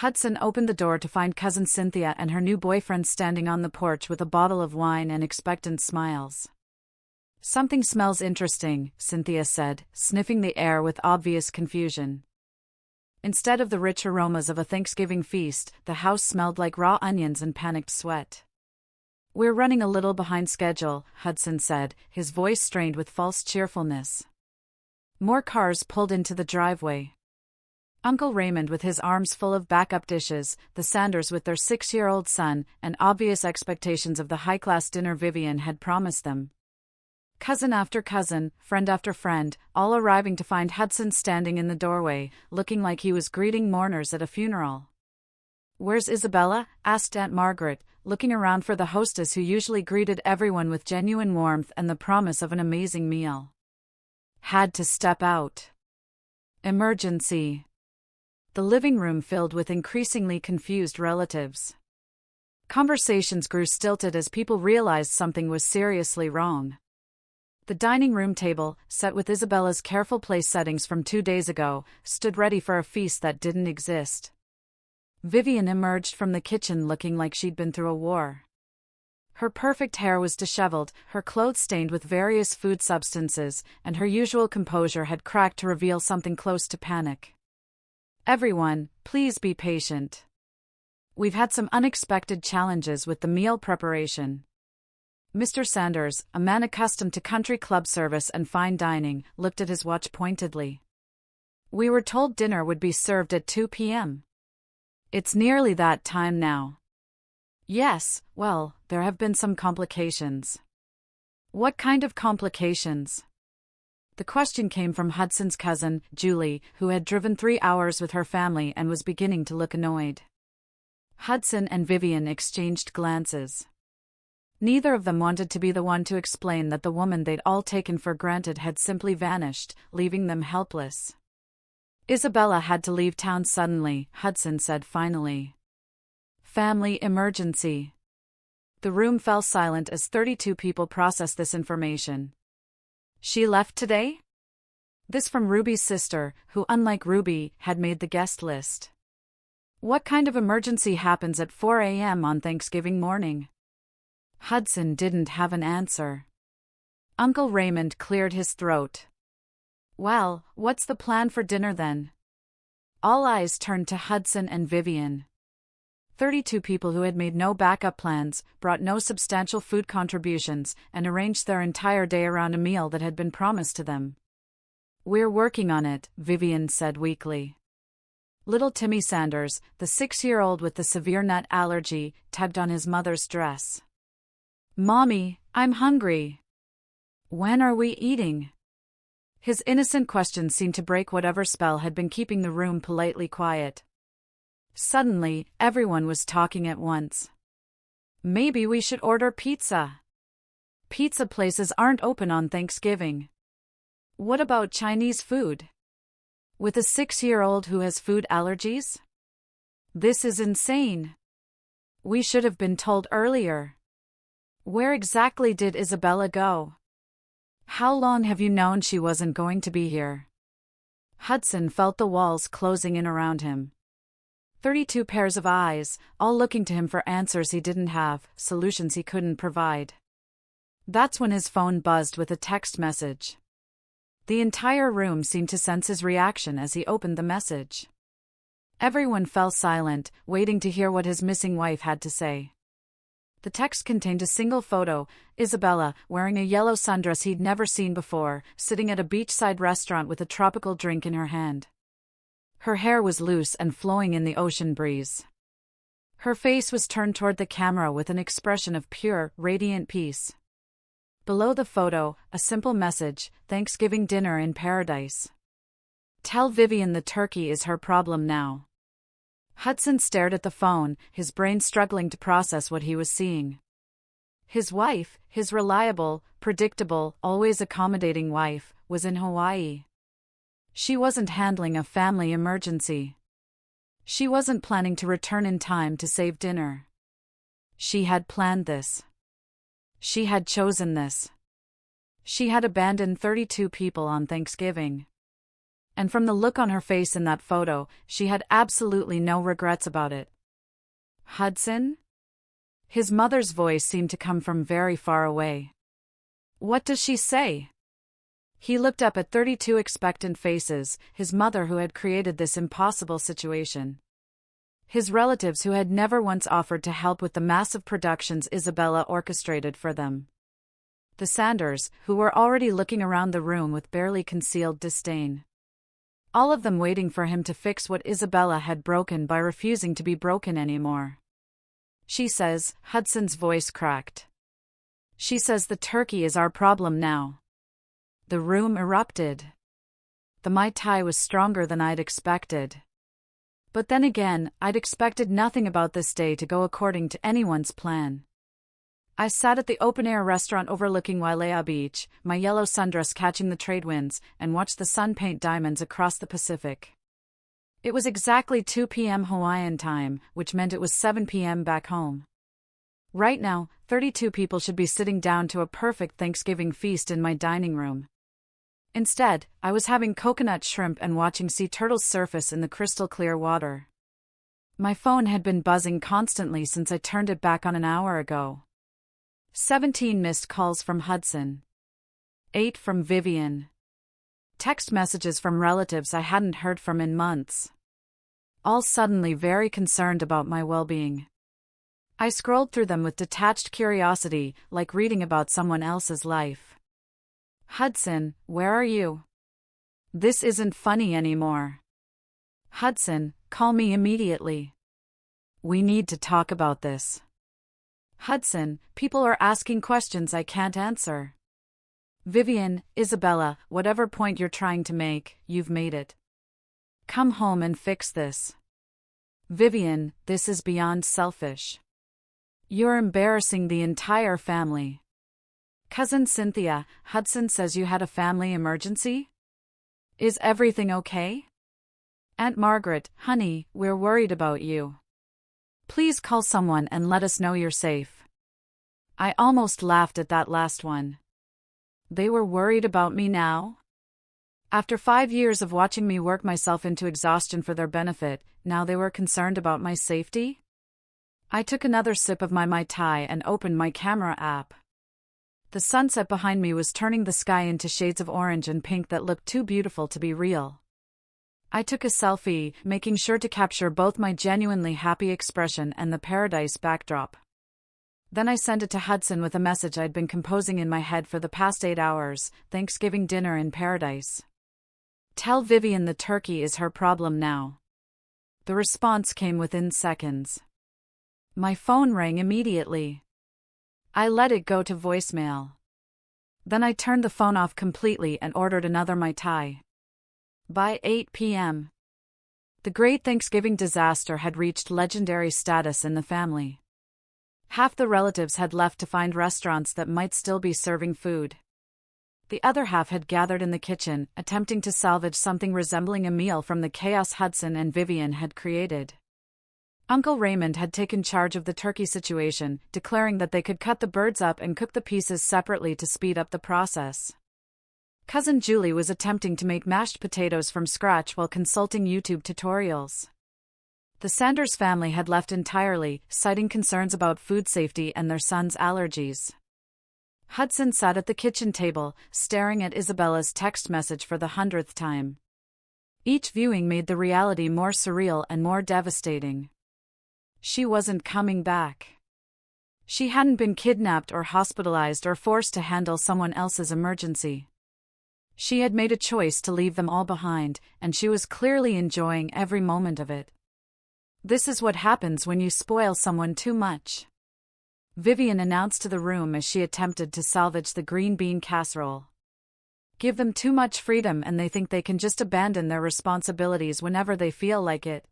Hudson opened the door to find Cousin Cynthia and her new boyfriend standing on the porch with a bottle of wine and expectant smiles. "Something smells interesting," Cynthia said, sniffing the air with obvious confusion. Instead of the rich aromas of a Thanksgiving feast, the house smelled like raw onions and panicked sweat. "We're running a little behind schedule," Hudson said, his voice strained with false cheerfulness. More cars pulled into the driveway. Uncle Raymond with his arms full of backup dishes, the Sanders with their 6-year-old son, and obvious expectations of the high-class dinner Vivian had promised them. Cousin after cousin, friend after friend, all arriving to find Hudson standing in the doorway, looking like he was greeting mourners at a funeral. "Where's Isabella?" asked Aunt Margaret, looking around for the hostess who usually greeted everyone with genuine warmth and the promise of an amazing meal. "Had to step out. Emergency." The living room filled with increasingly confused relatives. Conversations grew stilted as people realized something was seriously wrong. The dining room table, set with Isabella's careful place settings from 2 days ago, stood ready for a feast that didn't exist. Vivian emerged from the kitchen looking like she'd been through a war. Her perfect hair was disheveled, her clothes stained with various food substances, and her usual composure had cracked to reveal something close to panic. "Everyone, please be patient. We've had some unexpected challenges with the meal preparation." Mr. Sanders, a man accustomed to country club service and fine dining, looked at his watch pointedly. "We were told dinner would be served at 2 p.m. It's nearly that time now." "Yes, well, there have been some complications." "What kind of complications?" The question came from Hudson's cousin, Julie, who had driven 3 hours with her family and was beginning to look annoyed. Hudson and Vivian exchanged glances. Neither of them wanted to be the one to explain that the woman they'd all taken for granted had simply vanished, leaving them helpless. "Isabella had to leave town suddenly," Hudson said finally. "Family emergency." The room fell silent as 32 people processed this information. "She left today?" This from Ruby's sister, who, unlike Ruby, had made the guest list. "What kind of emergency happens at 4 a.m. on Thanksgiving morning?" Hudson didn't have an answer. Uncle Raymond cleared his throat. "Well, what's the plan for dinner then?" All eyes turned to Hudson and Vivian. 32 people who had made no backup plans, brought no substantial food contributions, and arranged their entire day around a meal that had been promised to them. "We're working on it," Vivian said weakly. Little Timmy Sanders, the 6-year-old with the severe nut allergy, tugged on his mother's dress. "Mommy, I'm hungry." "When are we eating?" His innocent question seemed to break whatever spell had been keeping the room politely quiet. Suddenly, everyone was talking at once. "Maybe we should order pizza." "Pizza places aren't open on Thanksgiving." "What about Chinese food?" "With a 6-year-old who has food allergies?" "This is insane. We should have been told earlier." "Where exactly did Isabella go?" "How long have you known she wasn't going to be here?" Hudson felt the walls closing in around him. 32 pairs of eyes, all looking to him for answers he didn't have, solutions he couldn't provide. That's when his phone buzzed with a text message. The entire room seemed to sense his reaction as he opened the message. Everyone fell silent, waiting to hear what his missing wife had to say. The text contained a single photo, Isabella, wearing a yellow sundress he'd never seen before, sitting at a beachside restaurant with a tropical drink in her hand. Her hair was loose and flowing in the ocean breeze. Her face was turned toward the camera with an expression of pure, radiant peace. Below the photo, a simple message, "Thanksgiving dinner in paradise." "Tell Vivian the turkey is her problem now." Hudson stared at the phone, his brain struggling to process what he was seeing. His wife, his reliable, predictable, always accommodating wife, was in Hawaii. She wasn't handling a family emergency. She wasn't planning to return in time to save dinner. She had planned this. She had chosen this. She had abandoned 32 people on Thanksgiving. And from the look on her face in that photo, she had absolutely no regrets about it. Hudson? His mother's voice seemed to come from very far away. What does she say? He looked up at 32 expectant faces, his mother who had created this impossible situation. His relatives who had never once offered to help with the massive productions Isabella orchestrated for them. The Sanders, who were already looking around the room with barely concealed disdain. All of them waiting for him to fix what Isabella had broken by refusing to be broken anymore. She says, Hudson's voice cracked. She says the turkey is our problem now. The room erupted. The Mai Tai was stronger than I'd expected. But then again, I'd expected nothing about this day to go according to anyone's plan. I sat at the open-air restaurant overlooking Wailea Beach, my yellow sundress catching the trade winds, and watched the sun paint diamonds across the Pacific. It was exactly 2 p.m. Hawaiian time, which meant it was 7 p.m. back home. Right now, 32 people should be sitting down to a perfect Thanksgiving feast in my dining room. Instead, I was having coconut shrimp and watching sea turtles surface in the crystal-clear water. My phone had been buzzing constantly since I turned it back on an hour ago. 17 missed calls from Hudson. 8 from Vivian. Text messages from relatives I hadn't heard from in months. All suddenly very concerned about my well-being. I scrolled through them with detached curiosity, like reading about someone else's life. Hudson, where are you? This isn't funny anymore. Hudson, call me immediately. We need to talk about this. Hudson, people are asking questions I can't answer. Vivian, Isabella, whatever point you're trying to make, you've made it. Come home and fix this. Vivian, this is beyond selfish. You're embarrassing the entire family. Cousin Cynthia, Hudson says you had a family emergency? Is everything okay? Aunt Margaret, honey, we're worried about you. Please call someone and let us know you're safe. I almost laughed at that last one. They were worried about me now? After 5 years of watching me work myself into exhaustion for their benefit, now they were concerned about my safety? I took another sip of my Mai Tai and opened my camera app. The sunset behind me was turning the sky into shades of orange and pink that looked too beautiful to be real. I took a selfie, making sure to capture both my genuinely happy expression and the paradise backdrop. Then I sent it to Hudson with a message I'd been composing in my head for the past 8 hours, Thanksgiving dinner in paradise. Tell Vivian the turkey is her problem now. The response came within seconds. My phone rang immediately. I let it go to voicemail. Then I turned the phone off completely and ordered another Mai Tai. By 8 p.m., the Great Thanksgiving disaster had reached legendary status in the family. Half the relatives had left to find restaurants that might still be serving food. The other half had gathered in the kitchen, attempting to salvage something resembling a meal from the chaos Hudson and Vivian had created. Uncle Raymond had taken charge of the turkey situation, declaring that they could cut the birds up and cook the pieces separately to speed up the process. Cousin Julie was attempting to make mashed potatoes from scratch while consulting YouTube tutorials. The Sanders family had left entirely, citing concerns about food safety and their son's allergies. Hudson sat at the kitchen table, staring at Isabella's text message for the 100th time. Each viewing made the reality more surreal and more devastating. She wasn't coming back. She hadn't been kidnapped or hospitalized or forced to handle someone else's emergency. She had made a choice to leave them all behind, and she was clearly enjoying every moment of it. This is what happens when you spoil someone too much. Vivian announced to the room as she attempted to salvage the green bean casserole. Give them too much freedom and they think they can just abandon their responsibilities whenever they feel like it.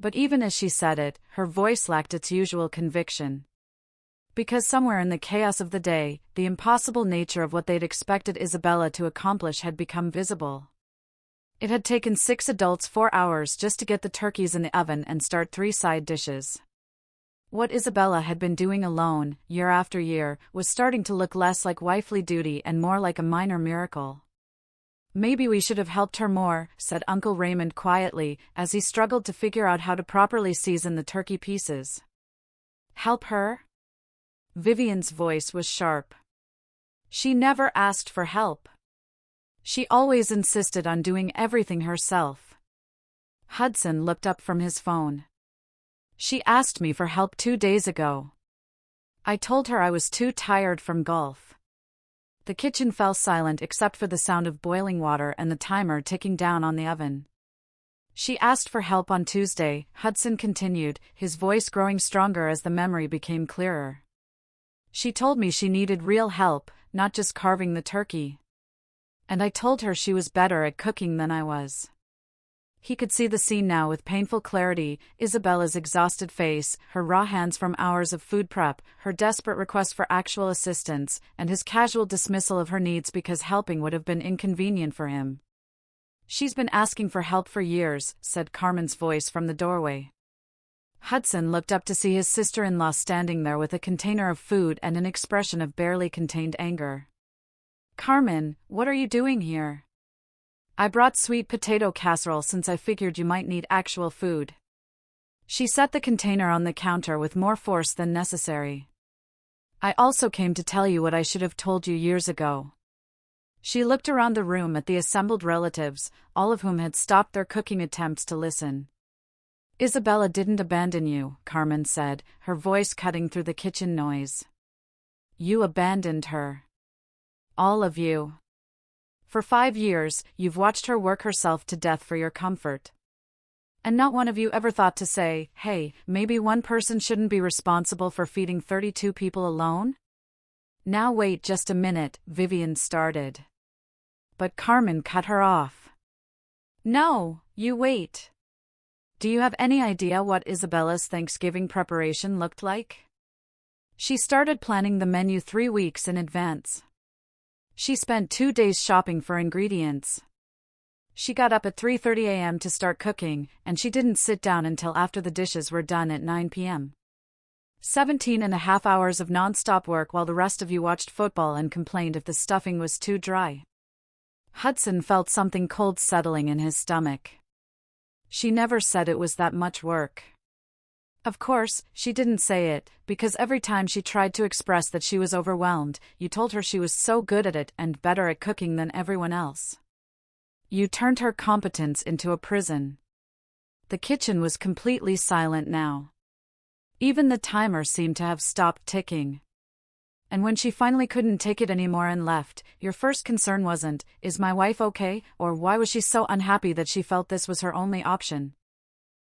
But even as she said it, her voice lacked its usual conviction. Because somewhere in the chaos of the day, the impossible nature of what they'd expected Isabella to accomplish had become visible. It had taken 6 adults 4 hours just to get the turkeys in the oven and start 3 side dishes. What Isabella had been doing alone, year after year, was starting to look less like wifely duty and more like a minor miracle. Maybe we should have helped her more, said Uncle Raymond quietly, as he struggled to figure out how to properly season the turkey pieces. Help her? Vivian's voice was sharp. She never asked for help. She always insisted on doing everything herself. Hudson looked up from his phone. She asked me for help 2 days ago. I told her I was too tired from golf. The kitchen fell silent except for the sound of boiling water and the timer ticking down on the oven. She asked for help on Tuesday, Hudson continued, his voice growing stronger as the memory became clearer. She told me she needed real help, not just carving the turkey. And I told her she was better at cooking than I was. He could see the scene now with painful clarity, Isabella's exhausted face, her raw hands from hours of food prep, her desperate request for actual assistance, and his casual dismissal of her needs because helping would have been inconvenient for him. She's been asking for help for years, said Carmen's voice from the doorway. Hudson looked up to see his sister-in-law standing there with a container of food and an expression of barely contained anger. Carmen, what are you doing here? I brought sweet potato casserole since I figured you might need actual food. She set the container on the counter with more force than necessary. I also came to tell you what I should have told you years ago. She looked around the room at the assembled relatives, all of whom had stopped their cooking attempts to listen. Isabella didn't abandon you, Carmen said, her voice cutting through the kitchen noise. You abandoned her. All of you. For 5 years, you've watched her work herself to death for your comfort. And not one of you ever thought to say, hey, maybe one person shouldn't be responsible for feeding 32 people alone? Now wait just a minute, Vivian started. But Carmen cut her off. No, you wait. Do you have any idea what Isabella's Thanksgiving preparation looked like? She started planning the menu 3 weeks in advance. She spent 2 days shopping for ingredients. She got up at 3:30 a.m. to start cooking, and she didn't sit down until after the dishes were done at 9 p.m. 17.5 hours of non-stop work while the rest of you watched football and complained if the stuffing was too dry. Hudson felt something cold settling in his stomach. She never said it was that much work. Of course, she didn't say it, because every time she tried to express that she was overwhelmed, you told her she was so good at it and better at cooking than everyone else. You turned her competence into a prison. The kitchen was completely silent now. Even the timer seemed to have stopped ticking. And when she finally couldn't take it anymore and left, your first concern wasn't, is my wife okay, or why was she so unhappy that she felt this was her only option?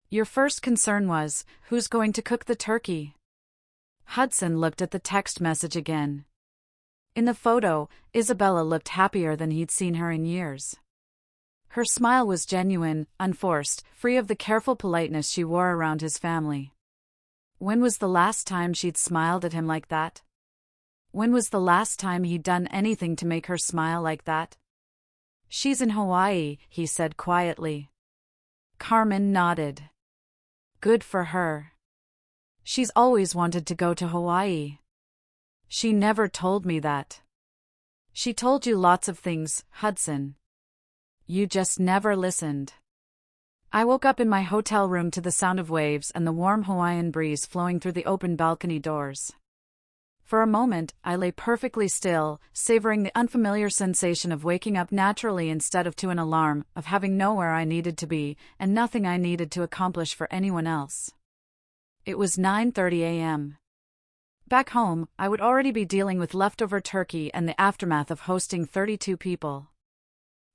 Your first concern was, who's going to cook the turkey? Hudson looked at the text message again. In the photo, Isabella looked happier than he'd seen her in years. Her smile was genuine, unforced, free of the careful politeness she wore around his family. When was the last time she'd smiled at him like that? When was the last time he'd done anything to make her smile like that? She's in Hawaii, he said quietly. Carmen nodded. Good for her. She's always wanted to go to Hawaii. She never told me that. She told you lots of things, Hudson. You just never listened. I woke up in my hotel room to the sound of waves and the warm Hawaiian breeze flowing through the open balcony doors. For a moment, I lay perfectly still, savoring the unfamiliar sensation of waking up naturally instead of to an alarm, of having nowhere I needed to be, and nothing I needed to accomplish for anyone else. It was 9:30 a.m. Back home, I would already be dealing with leftover turkey and the aftermath of hosting 32 people.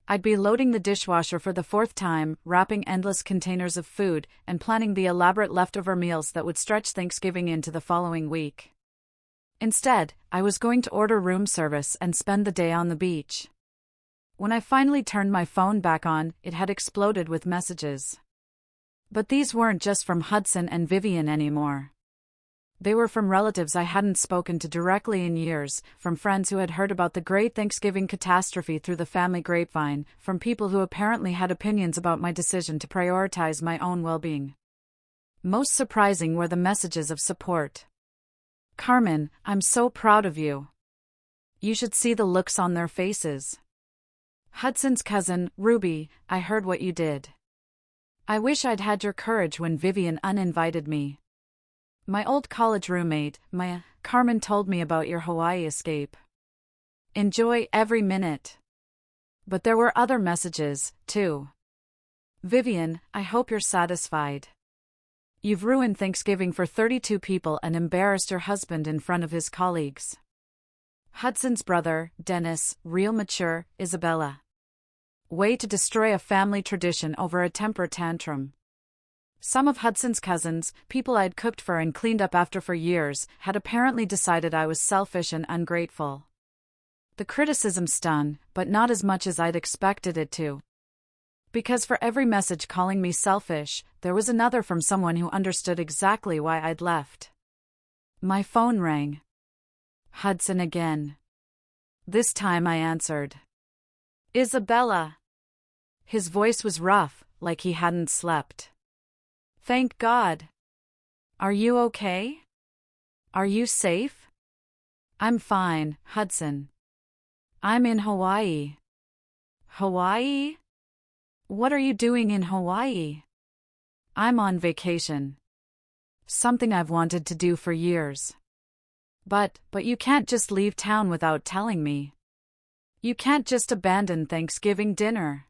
I'd be loading the dishwasher for the 4th time, wrapping endless containers of food, and planning the elaborate leftover meals that would stretch Thanksgiving into the following week. Instead, I was going to order room service and spend the day on the beach. When I finally turned my phone back on, it had exploded with messages. But these weren't just from Hudson and Vivian anymore. They were from relatives I hadn't spoken to directly in years, from friends who had heard about the great Thanksgiving catastrophe through the family grapevine, from people who apparently had opinions about my decision to prioritize my own well-being. Most surprising were the messages of support. Carmen, I'm so proud of you. You should see the looks on their faces. Hudson's cousin, Ruby, I heard what you did. I wish I'd had your courage when Vivian uninvited me. My old college roommate, Maya, Carmen told me about your Hawaii escape. Enjoy every minute. But there were other messages, too. Vivian, I hope you're satisfied. You've ruined Thanksgiving for 32 people and embarrassed your husband in front of his colleagues. Hudson's brother, Dennis, real mature, Isabella. Way to destroy a family tradition over a temper tantrum. Some of Hudson's cousins, people I'd cooked for and cleaned up after for years, had apparently decided I was selfish and ungrateful. The criticism stung, but not as much as I'd expected it to. Because for every message calling me selfish, there was another from someone who understood exactly why I'd left. My phone rang. Hudson again. This time I answered. Isabella. His voice was rough, like he hadn't slept. Thank God. Are you okay? Are you safe? I'm fine, Hudson. I'm in Hawaii. Hawaii? What are you doing in Hawaii? I'm on vacation. Something I've wanted to do for years. But you can't just leave town without telling me. You can't just abandon Thanksgiving dinner.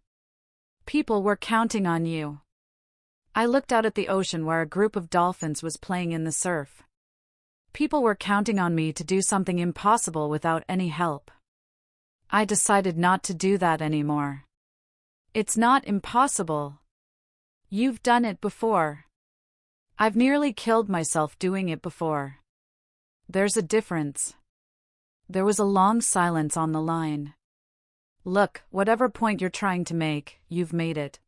People were counting on you. I looked out at the ocean where a group of dolphins was playing in the surf. People were counting on me to do something impossible without any help. I decided not to do that anymore. It's not impossible. You've done it before. I've nearly killed myself doing it before. There's a difference. There was a long silence on the line. Look, whatever point you're trying to make, you've made it.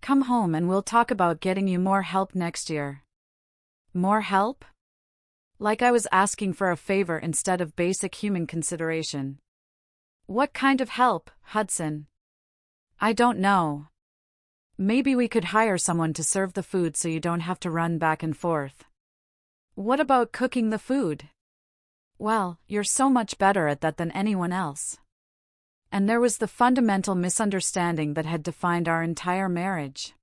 Come home and we'll talk about getting you more help next year. More help? Like I was asking for a favor instead of basic human consideration. What kind of help, Hudson? I don't know. Maybe we could hire someone to serve the food so you don't have to run back and forth. What about cooking the food? Well, you're so much better at that than anyone else. And there was the fundamental misunderstanding that had defined our entire marriage.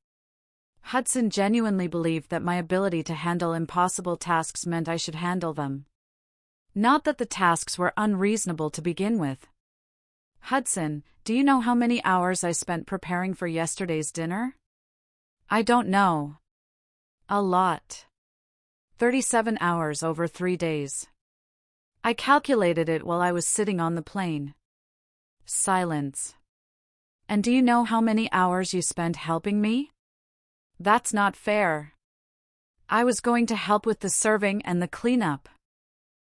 Hudson genuinely believed that my ability to handle impossible tasks meant I should handle them. Not that the tasks were unreasonable to begin with. Hudson, do you know how many hours I spent preparing for yesterday's dinner? I don't know. A lot. 37 hours over 3 days. I calculated it while I was sitting on the plane. Silence. And do you know how many hours you spent helping me? That's not fair. I was going to help with the serving and the cleanup.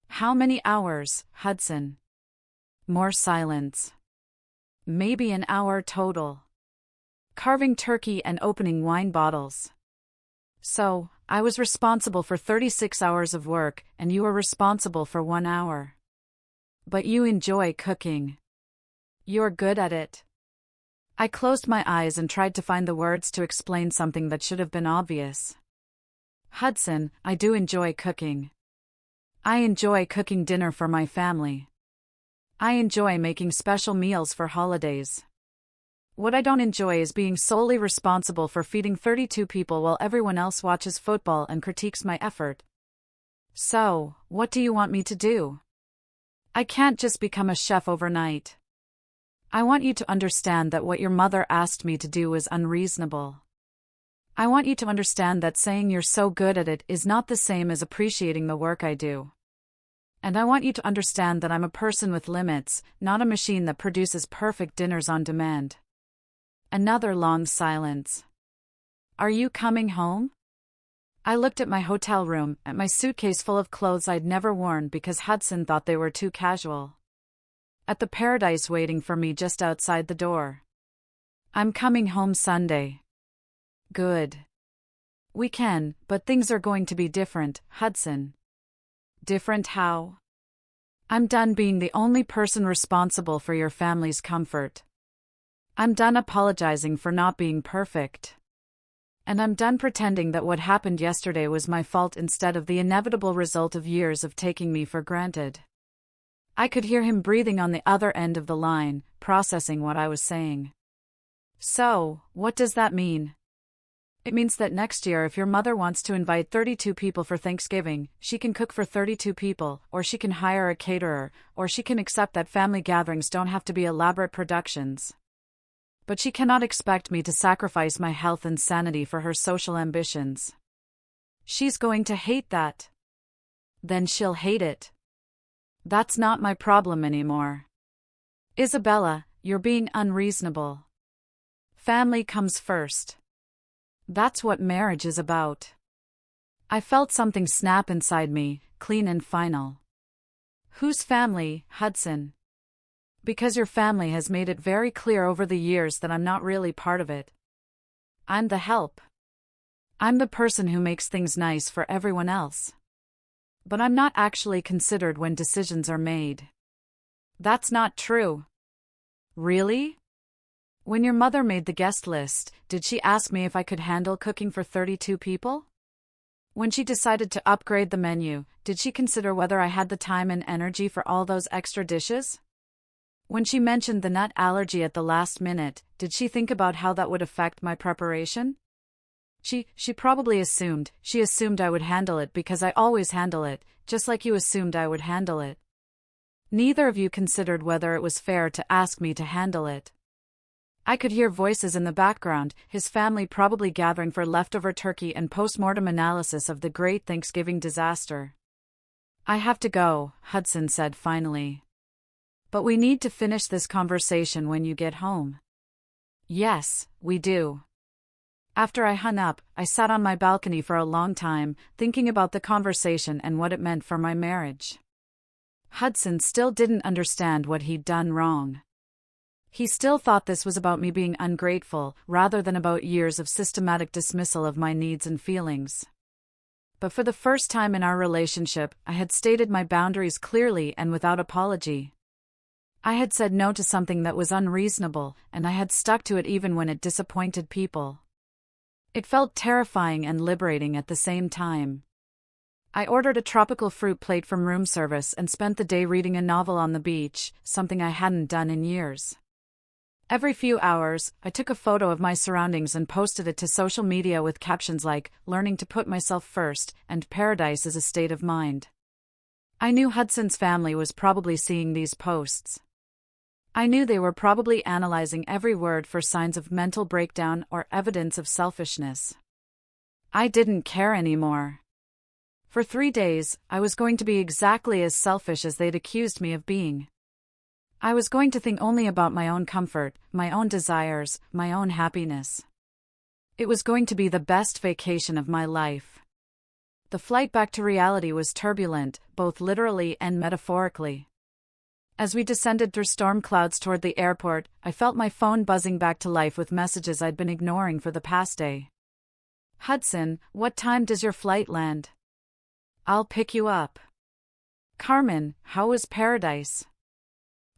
How many hours, Hudson? More silence. Maybe an hour total. Carving turkey and opening wine bottles. So, I was responsible for 36 hours of work, and you were responsible for 1 hour. But you enjoy cooking. You're good at it. I closed my eyes and tried to find the words to explain something that should have been obvious. Hudson, I do enjoy cooking. I enjoy cooking dinner for my family. I enjoy making special meals for holidays. What I don't enjoy is being solely responsible for feeding 32 people while everyone else watches football and critiques my effort. So, what do you want me to do? I can't just become a chef overnight. I want you to understand that what your mother asked me to do was unreasonable. I want you to understand that saying you're so good at it is not the same as appreciating the work I do. And I want you to understand that I'm a person with limits, not a machine that produces perfect dinners on demand. Another long silence. Are you coming home? I looked at my hotel room, at my suitcase full of clothes I'd never worn because Hudson thought they were too casual. At the paradise waiting for me just outside the door. I'm coming home Sunday. Good. We can, but things are going to be different, Hudson. Different how? I'm done being the only person responsible for your family's comfort. I'm done apologizing for not being perfect. And I'm done pretending that what happened yesterday was my fault instead of the inevitable result of years of taking me for granted. I could hear him breathing on the other end of the line, processing what I was saying. So, what does that mean? It means that next year if your mother wants to invite 32 people for Thanksgiving, she can cook for 32 people, or she can hire a caterer, or she can accept that family gatherings don't have to be elaborate productions. But she cannot expect me to sacrifice my health and sanity for her social ambitions. She's going to hate that. Then she'll hate it. That's not my problem anymore. Isabella, you're being unreasonable. Family comes first. That's what marriage is about. I felt something snap inside me, clean and final. Whose family, Hudson? Because your family has made it very clear over the years that I'm not really part of it. I'm the help. I'm the person who makes things nice for everyone else. But I'm not actually considered when decisions are made. That's not true. Really? When your mother made the guest list, did she ask me if I could handle cooking for 32 people? When she decided to upgrade the menu, did she consider whether I had the time and energy for all those extra dishes? When she mentioned the nut allergy at the last minute, did she think about how that would affect my preparation? She probably assumed I would handle it because I always handle it, just like you assumed I would handle it. Neither of you considered whether it was fair to ask me to handle it. I could hear voices in the background, his family probably gathering for leftover turkey and post-mortem analysis of the great Thanksgiving disaster. I have to go, Hudson said finally. But we need to finish this conversation when you get home. Yes, we do. After I hung up, I sat on my balcony for a long time, thinking about the conversation and what it meant for my marriage. Hudson still didn't understand what he'd done wrong. He still thought this was about me being ungrateful, rather than about years of systematic dismissal of my needs and feelings. But for the first time in our relationship, I had stated my boundaries clearly and without apology. I had said no to something that was unreasonable, and I had stuck to it even when it disappointed people. It felt terrifying and liberating at the same time. I ordered a tropical fruit plate from room service and spent the day reading a novel on the beach, something I hadn't done in years. Every few hours, I took a photo of my surroundings and posted it to social media with captions like, "Learning to put myself first," and "Paradise is a state of mind." I knew Hudson's family was probably seeing these posts. I knew they were probably analyzing every word for signs of mental breakdown or evidence of selfishness. I didn't care anymore. For 3 days, I was going to be exactly as selfish as they'd accused me of being. I was going to think only about my own comfort, my own desires, my own happiness. It was going to be the best vacation of my life. The flight back to reality was turbulent, both literally and metaphorically. As we descended through storm clouds toward the airport, I felt my phone buzzing back to life with messages I'd been ignoring for the past day. Hudson, what time does your flight land? I'll pick you up. Carmen, how was Paradise?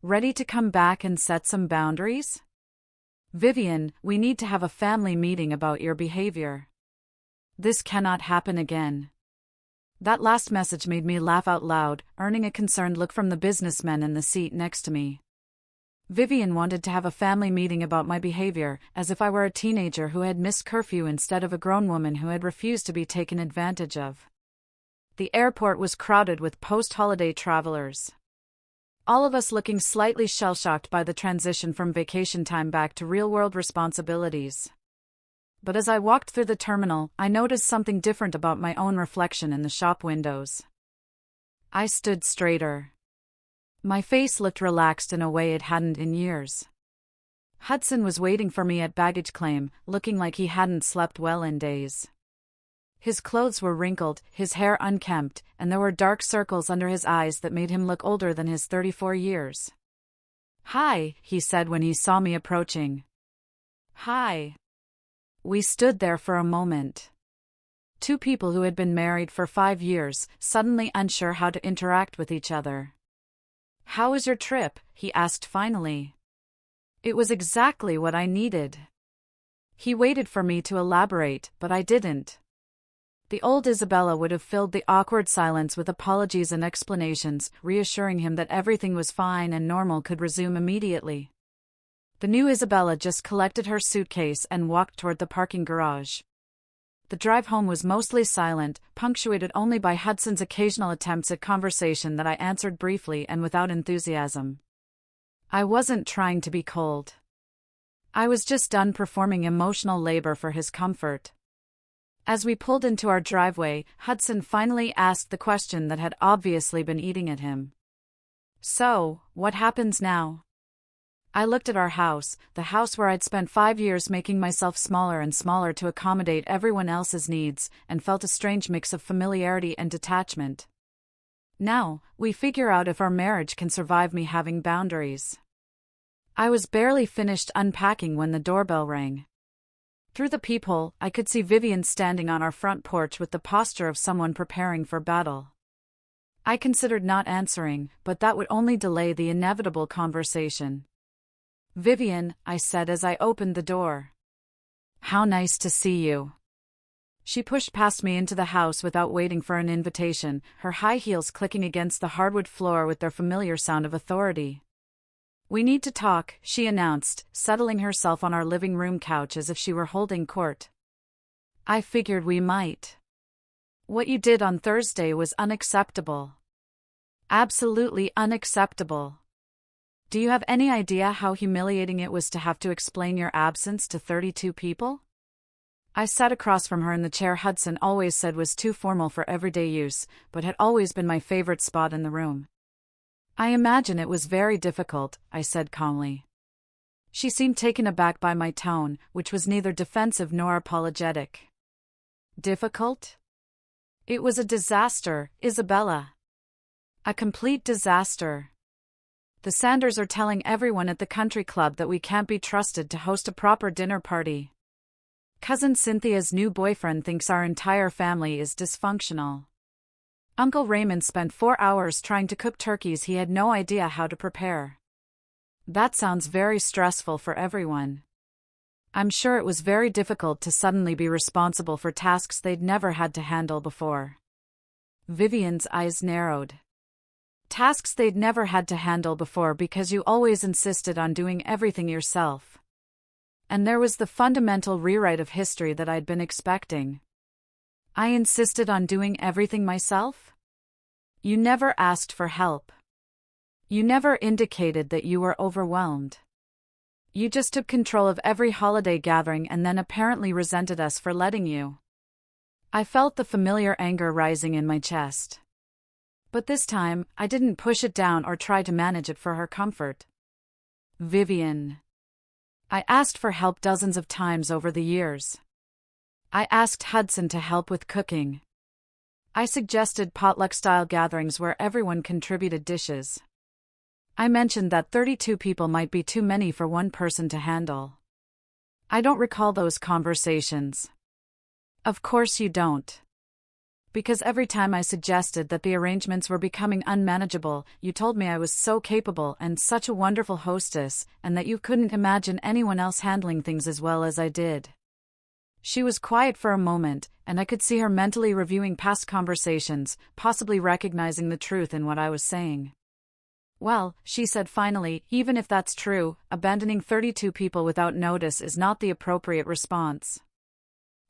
Ready to come back and set some boundaries? Vivian, we need to have a family meeting about your behavior. This cannot happen again. That last message made me laugh out loud, earning a concerned look from the businessman in the seat next to me. Vivian wanted to have a family meeting about my behavior, as if I were a teenager who had missed curfew instead of a grown woman who had refused to be taken advantage of. The airport was crowded with post-holiday travelers. All of us looking slightly shell-shocked by the transition from vacation time back to real-world responsibilities. But as I walked through the terminal, I noticed something different about my own reflection in the shop windows. I stood straighter. My face looked relaxed in a way it hadn't in years. Hudson was waiting for me at baggage claim, looking like he hadn't slept well in days. His clothes were wrinkled, his hair unkempt, and there were dark circles under his eyes that made him look older than his 34 years. "Hi," he said when he saw me approaching. "Hi." We stood there for a moment. Two people who had been married for 5 years, suddenly unsure how to interact with each other. "How was your trip?" he asked finally. It was exactly what I needed. He waited for me to elaborate, but I didn't. The old Isabella would have filled the awkward silence with apologies and explanations, reassuring him that everything was fine and normal could resume immediately. The new Isabella just collected her suitcase and walked toward the parking garage. The drive home was mostly silent, punctuated only by Hudson's occasional attempts at conversation that I answered briefly and without enthusiasm. I wasn't trying to be cold. I was just done performing emotional labor for his comfort. As we pulled into our driveway, Hudson finally asked the question that had obviously been eating at him. "So, what happens now?" I looked at our house, the house where I'd spent 5 years making myself smaller and smaller to accommodate everyone else's needs, and felt a strange mix of familiarity and detachment. Now, we figure out if our marriage can survive me having boundaries. I was barely finished unpacking when the doorbell rang. Through the peephole, I could see Vivian standing on our front porch with the posture of someone preparing for battle. I considered not answering, but that would only delay the inevitable conversation. "Vivian," I said as I opened the door. "How nice to see you." She pushed past me into the house without waiting for an invitation, her high heels clicking against the hardwood floor with their familiar sound of authority. "We need to talk," she announced, settling herself on our living room couch as if she were holding court. "I figured we might. What you did on Thursday was unacceptable. Absolutely unacceptable. Do you have any idea how humiliating it was to have to explain your absence to 32 people? I sat across from her in the chair Hudson always said was too formal for everyday use, but had always been my favorite spot in the room. "I imagine it was very difficult," I said calmly. She seemed taken aback by my tone, which was neither defensive nor apologetic. "Difficult? It was a disaster, Isabella. A complete disaster. The Sanders are telling everyone at the country club that we can't be trusted to host a proper dinner party. Cousin Cynthia's new boyfriend thinks our entire family is dysfunctional. Uncle Raymond spent 4 hours trying to cook turkeys he had no idea how to prepare. That sounds very stressful for everyone. I'm sure it was very difficult to suddenly be responsible for tasks they'd never had to handle before." Vivian's eyes narrowed. "Tasks they'd never had to handle before because you always insisted on doing everything yourself. And there was the fundamental rewrite of history that I'd been expecting. I insisted on doing everything myself? You never asked for help. You never indicated that you were overwhelmed. You just took control of every holiday gathering and then apparently resented us for letting you." I felt the familiar anger rising in my chest. But this time, I didn't push it down or try to manage it for her comfort. "Vivian. I asked for help dozens of times over the years. I asked Hudson to help with cooking. I suggested potluck-style gatherings where everyone contributed dishes. I mentioned that 32 people might be too many for one person to handle. I don't recall those conversations." "Of course you don't. Because every time I suggested that the arrangements were becoming unmanageable, you told me I was so capable and such a wonderful hostess, and that you couldn't imagine anyone else handling things as well as I did." She was quiet for a moment, and I could see her mentally reviewing past conversations, possibly recognizing the truth in what I was saying. "Well," she said finally, "even if that's true, abandoning 32 people without notice is not the appropriate response.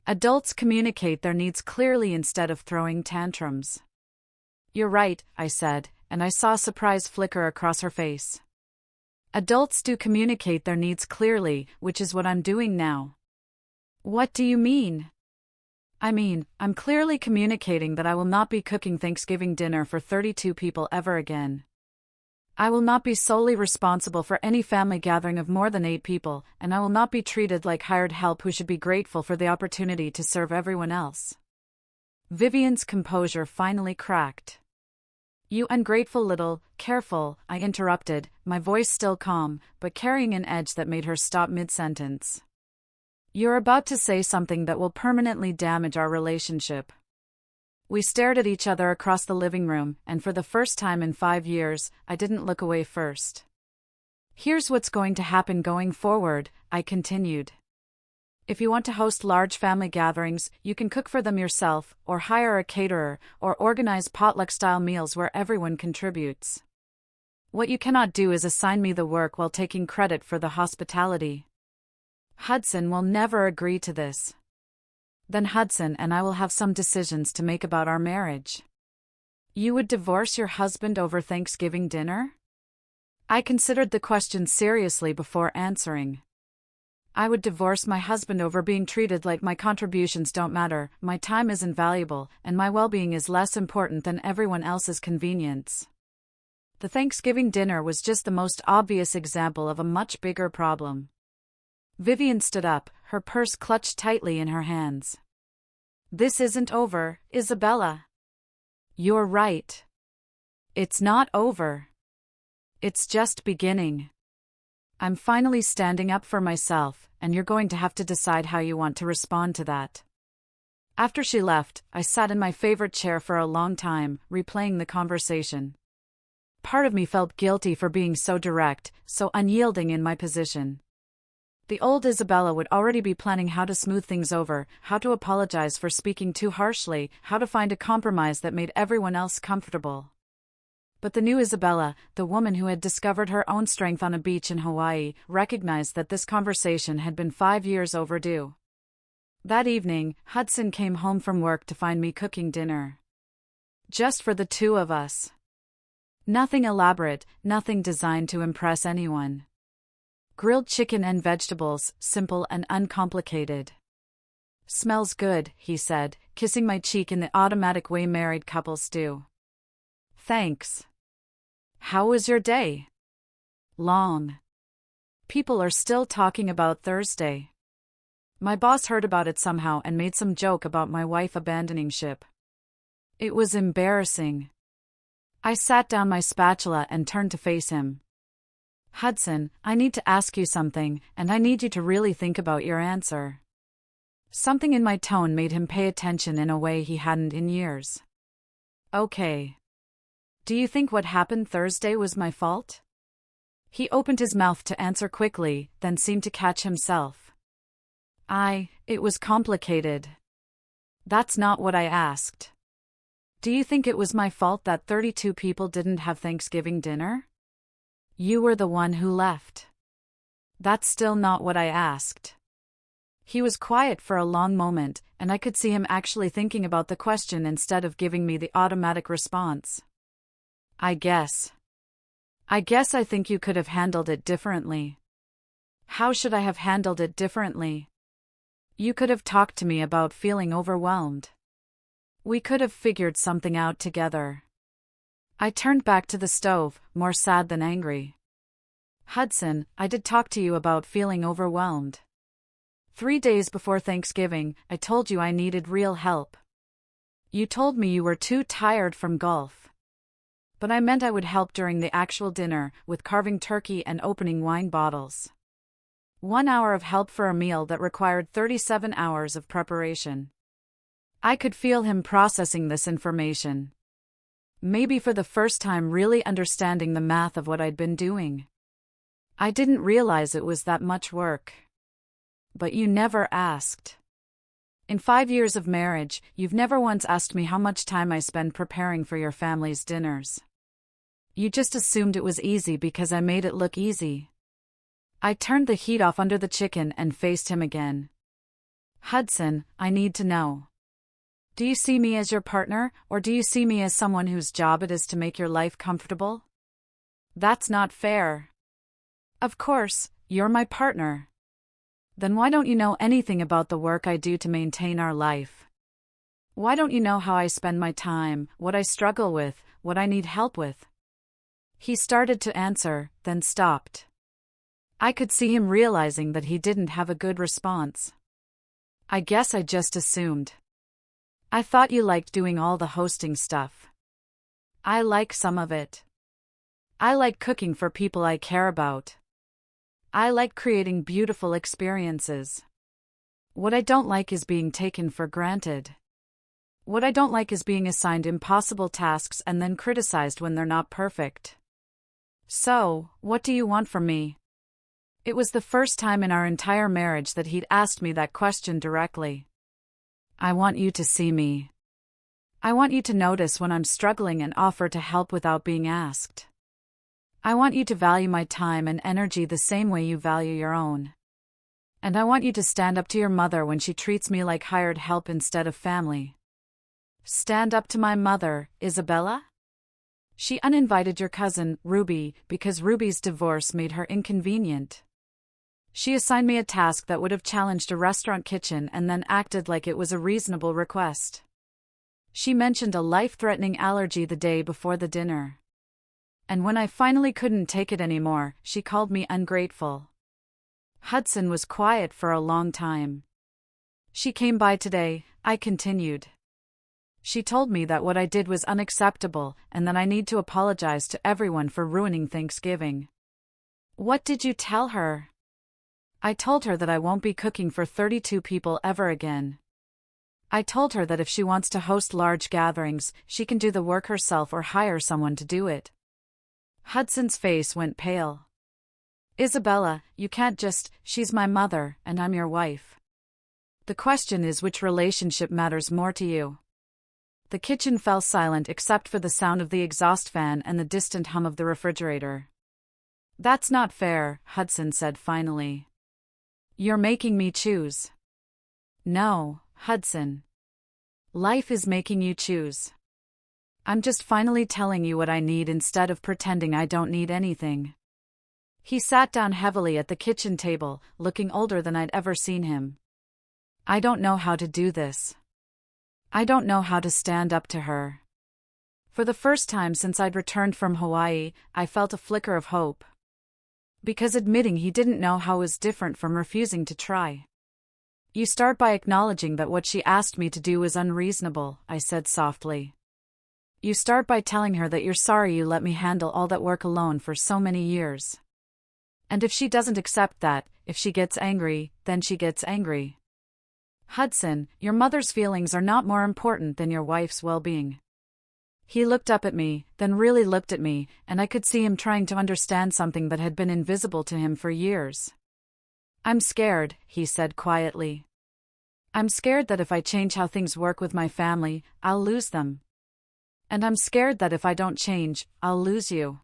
Adults communicate their needs clearly instead of throwing tantrums." "You're right," I said, and I saw surprise flicker across her face. "Adults do communicate their needs clearly, which is what I'm doing now." "What do you mean?" "I mean, I'm clearly communicating that I will not be cooking Thanksgiving dinner for 32 people ever again. I will not be solely responsible for any family gathering of more than 8 people, and I will not be treated like hired help who should be grateful for the opportunity to serve everyone else." Vivian's composure finally cracked. "You ungrateful little, careful," I interrupted, my voice still calm, but carrying an edge that made her stop mid-sentence. "You're about to say something that will permanently damage our relationship." We stared at each other across the living room, and for the first time in 5 years, I didn't look away first. "Here's what's going to happen going forward," I continued. "If you want to host large family gatherings, you can cook for them yourself, or hire a caterer, or organize potluck-style meals where everyone contributes. What you cannot do is assign me the work while taking credit for the hospitality. Hudson will never agree to this. Then Hudson and I will have some decisions to make about our marriage. You would divorce your husband over Thanksgiving dinner? I considered the question seriously before answering. I would divorce my husband over being treated like my contributions don't matter, my time is invaluable, and my well-being is less important than everyone else's convenience. The Thanksgiving dinner was just the most obvious example of a much bigger problem. Vivian stood up, her purse clutched tightly in her hands. This isn't over, Isabella. You're right. It's not over. It's just beginning. I'm finally standing up for myself, and you're going to have to decide how you want to respond to that. After she left, I sat in my favorite chair for a long time, replaying the conversation. Part of me felt guilty for being so direct, so unyielding in my position. The old Isabella would already be planning how to smooth things over, how to apologize for speaking too harshly, how to find a compromise that made everyone else comfortable. But the new Isabella, the woman who had discovered her own strength on a beach in Hawaii, recognized that this conversation had been 5 years overdue. That evening, Hudson came home from work to find me cooking dinner. Just for the two of us. Nothing elaborate, nothing designed to impress anyone. Grilled chicken and vegetables, simple and uncomplicated. Smells good, he said, kissing my cheek in the automatic way married couples do. Thanks. How was your day? Long. People are still talking about Thursday. My boss heard about it somehow and made some joke about my wife abandoning ship. It was embarrassing. I sat down my spatula and turned to face him. Hudson, I need to ask you something, and I need you to really think about your answer. Something in my tone made him pay attention in a way he hadn't in years. Okay. Do you think what happened Thursday was my fault? He opened his mouth to answer quickly, then seemed to catch himself. It was complicated. That's not what I asked. Do you think it was my fault that 32 people didn't have Thanksgiving dinner? You were the one who left. That's still not what I asked. He was quiet for a long moment, and I could see him actually thinking about the question instead of giving me the automatic response. I guess I think you could have handled it differently. How should I have handled it differently? You could have talked to me about feeling overwhelmed. We could have figured something out together. I turned back to the stove, more sad than angry. Hudson, I did talk to you about feeling overwhelmed. 3 days before Thanksgiving, I told you I needed real help. You told me you were too tired from golf. But I meant I would help during the actual dinner, with carving turkey and opening wine bottles. 1 hour of help for a meal that required 37 hours of preparation. I could feel him processing this information. Maybe for the first time really understanding the math of what I'd been doing. I didn't realize it was that much work. But you never asked. In 5 years of marriage, you've never once asked me how much time I spend preparing for your family's dinners. You just assumed it was easy because I made it look easy. I turned the heat off under the chicken and faced him again. Hudson, I need to know. Do you see me as your partner, or do you see me as someone whose job it is to make your life comfortable? That's not fair. Of course, you're my partner. Then why don't you know anything about the work I do to maintain our life? Why don't you know how I spend my time, what I struggle with, what I need help with? He started to answer, then stopped. I could see him realizing that he didn't have a good response. I guess I just assumed. I thought you liked doing all the hosting stuff. I like some of it. I like cooking for people I care about. I like creating beautiful experiences. What I don't like is being taken for granted. What I don't like is being assigned impossible tasks and then criticized when they're not perfect. So, what do you want from me? It was the first time in our entire marriage that he'd asked me that question directly. I want you to see me. I want you to notice when I'm struggling and offer to help without being asked. I want you to value my time and energy the same way you value your own. And I want you to stand up to your mother when she treats me like hired help instead of family. Stand up to my mother, Isabella? She uninvited your cousin, Ruby, because Ruby's divorce made her inconvenient. She assigned me a task that would have challenged a restaurant kitchen and then acted like it was a reasonable request. She mentioned a life-threatening allergy the day before the dinner. And when I finally couldn't take it anymore, she called me ungrateful. Hudson was quiet for a long time. She came by today, I continued. She told me that what I did was unacceptable and that I need to apologize to everyone for ruining Thanksgiving. What did you tell her? I told her that I won't be cooking for 32 people ever again. I told her that if she wants to host large gatherings, she can do the work herself or hire someone to do it. Hudson's face went pale. Isabella, you can't just, she's my mother, and I'm your wife. The question is which relationship matters more to you. The kitchen fell silent except for the sound of the exhaust fan and the distant hum of the refrigerator. That's not fair, Hudson said finally. You're making me choose. No, Hudson. Life is making you choose. I'm just finally telling you what I need instead of pretending I don't need anything. He sat down heavily at the kitchen table, looking older than I'd ever seen him. I don't know how to do this. I don't know how to stand up to her. For the first time since I'd returned from Hawaii, I felt a flicker of hope. Because admitting he didn't know how was different from refusing to try. You start by acknowledging that what she asked me to do was unreasonable, I said softly. You start by telling her that you're sorry you let me handle all that work alone for so many years. And if she doesn't accept that, if she gets angry, then she gets angry. Hudson, your mother's feelings are not more important than your wife's well-being. He looked up at me, then really looked at me, and I could see him trying to understand something that had been invisible to him for years. I'm scared, he said quietly. I'm scared that if I change how things work with my family, I'll lose them. And I'm scared that if I don't change, I'll lose you.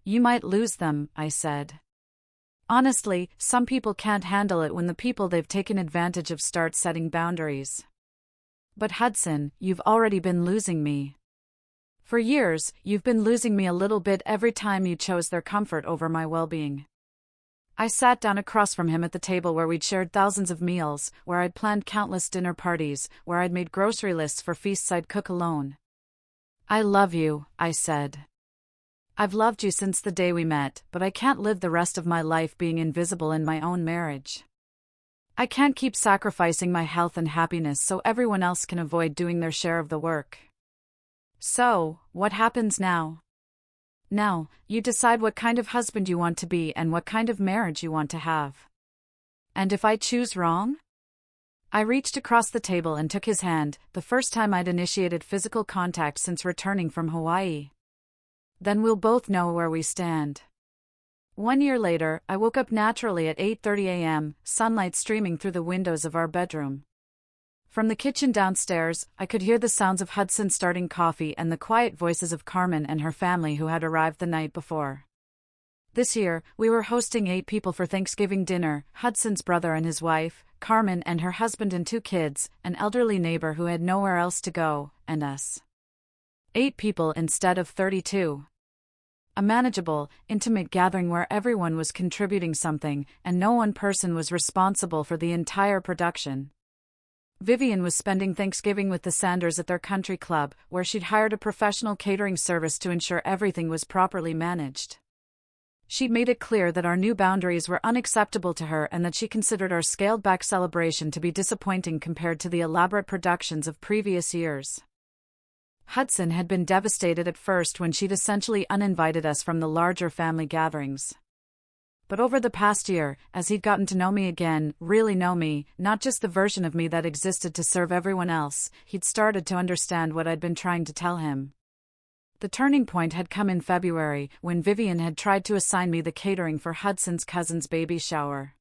You might lose them, I said. Honestly, some people can't handle it when the people they've taken advantage of start setting boundaries. But Hudson, you've already been losing me. For years, you've been losing me a little bit every time you chose their comfort over my well-being. I sat down across from him at the table where we'd shared thousands of meals, where I'd planned countless dinner parties, where I'd made grocery lists for feasts I'd cook alone. I love you, I said. I've loved you since the day we met, but I can't live the rest of my life being invisible in my own marriage. I can't keep sacrificing my health and happiness so everyone else can avoid doing their share of the work. So, what happens now? Now, you decide what kind of husband you want to be and what kind of marriage you want to have. And if I choose wrong? I reached across the table and took his hand, the first time I'd initiated physical contact since returning from Hawaii. Then we'll both know where we stand. 1 year later, I woke up naturally at 8:30 a.m., sunlight streaming through the windows of our bedroom. From the kitchen downstairs, I could hear the sounds of Hudson starting coffee and the quiet voices of Carmen and her family who had arrived the night before. This year, we were hosting 8 people for Thanksgiving dinner, Hudson's brother and his wife, Carmen and her husband and 2 kids, an elderly neighbor who had nowhere else to go, and us. 8 people instead of 32. A manageable, intimate gathering where everyone was contributing something, and no one person was responsible for the entire production. Vivian was spending Thanksgiving with the Sanders at their country club, where she'd hired a professional catering service to ensure everything was properly managed. She'd made it clear that our new boundaries were unacceptable to her and that she considered our scaled-back celebration to be disappointing compared to the elaborate productions of previous years. Hudson had been devastated at first when she'd essentially uninvited us from the larger family gatherings. But over the past year, as he'd gotten to know me again, really know me, not just the version of me that existed to serve everyone else, he'd started to understand what I'd been trying to tell him. The turning point had come in February, when Vivian had tried to assign me the catering for Hudson's cousin's baby shower.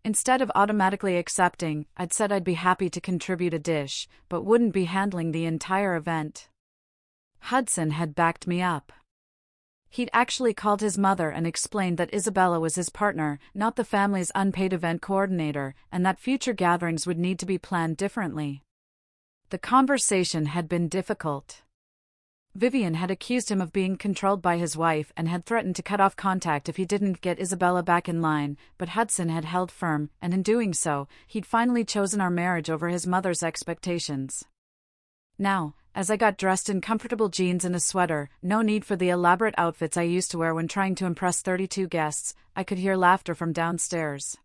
Instead of automatically accepting, I'd said I'd be happy to contribute a dish, but wouldn't be handling the entire event. Hudson had backed me up. He'd actually called his mother and explained that Isabella was his partner, not the family's unpaid event coordinator, and that future gatherings would need to be planned differently. The conversation had been difficult. Vivian had accused him of being controlled by his wife and had threatened to cut off contact if he didn't get Isabella back in line, but Hudson had held firm, and in doing so, he'd finally chosen our marriage over his mother's expectations. Now, as I got dressed in comfortable jeans and a sweater, no need for the elaborate outfits I used to wear when trying to impress 32 guests, I could hear laughter from downstairs.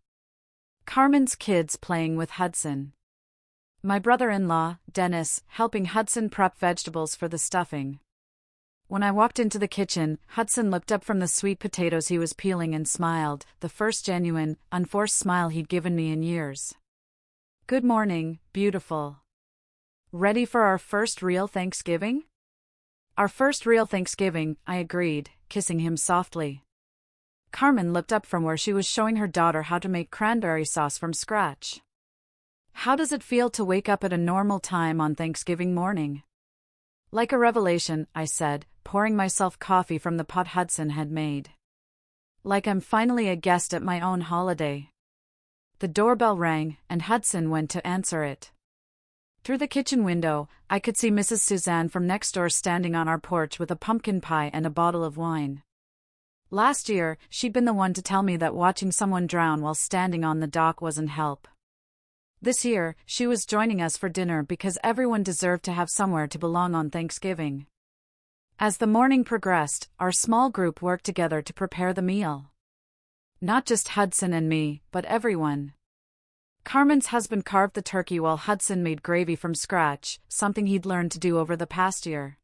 Carmen's kids playing with Hudson. My brother-in-law, Dennis, helping Hudson prep vegetables for the stuffing. When I walked into the kitchen, Hudson looked up from the sweet potatoes he was peeling and smiled, the first genuine, unforced smile he'd given me in years. "Good morning, beautiful. Ready for our first real Thanksgiving?" "Our first real Thanksgiving," I agreed, kissing him softly. Carmen looked up from where she was showing her daughter how to make cranberry sauce from scratch. "How does it feel to wake up at a normal time on Thanksgiving morning?" "Like a revelation," I said, pouring myself coffee from the pot Hudson had made. "Like I'm finally a guest at my own holiday." The doorbell rang, and Hudson went to answer it. Through the kitchen window, I could see Mrs. Suzanne from next door standing on our porch with a pumpkin pie and a bottle of wine. Last year, she'd been the one to tell me that watching someone drown while standing on the dock wasn't help. This year, she was joining us for dinner because everyone deserved to have somewhere to belong on Thanksgiving. As the morning progressed, our small group worked together to prepare the meal. Not just Hudson and me, but everyone. Carmen's husband carved the turkey while Hudson made gravy from scratch, something he'd learned to do over the past year.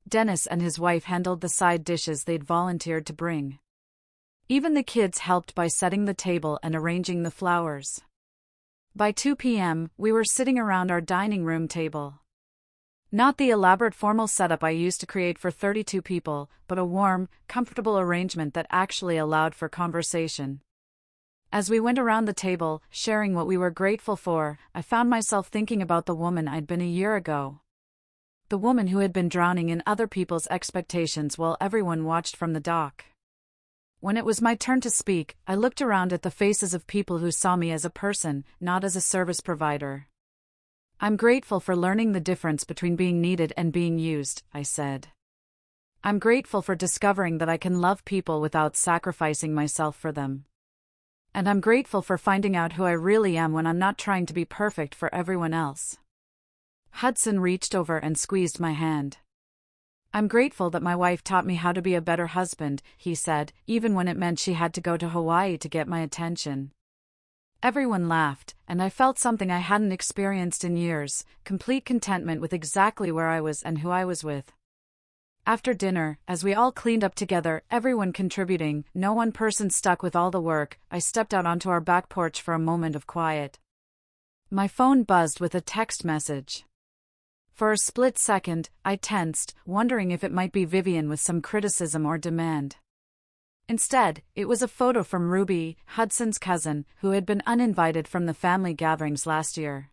Dennis and his wife handled the side dishes they'd volunteered to bring. Even the kids helped by setting the table and arranging the flowers. By 2 p.m., we were sitting around our dining room table. Not the elaborate formal setup I used to create for 32 people, but a warm, comfortable arrangement that actually allowed for conversation. As we went around the table, sharing what we were grateful for, I found myself thinking about the woman I'd been a year ago. The woman who had been drowning in other people's expectations while everyone watched from the dock. When it was my turn to speak, I looked around at the faces of people who saw me as a person, not as a service provider. "I'm grateful for learning the difference between being needed and being used," I said. "I'm grateful for discovering that I can love people without sacrificing myself for them. And I'm grateful for finding out who I really am when I'm not trying to be perfect for everyone else." Hudson reached over and squeezed my hand. "I'm grateful that my wife taught me how to be a better husband," he said, even when it meant she had to go to Hawaii to get my attention. Everyone laughed, and I felt something I hadn't experienced in years, complete contentment with exactly where I was and who I was with. After dinner, as we all cleaned up together, everyone contributing, no one person stuck with all the work, I stepped out onto our back porch for a moment of quiet. My phone buzzed with a text message. For a split second, I tensed, wondering if it might be Vivian with some criticism or demand. Instead, it was a photo from Ruby, Hudson's cousin, who had been uninvited from the family gatherings last year.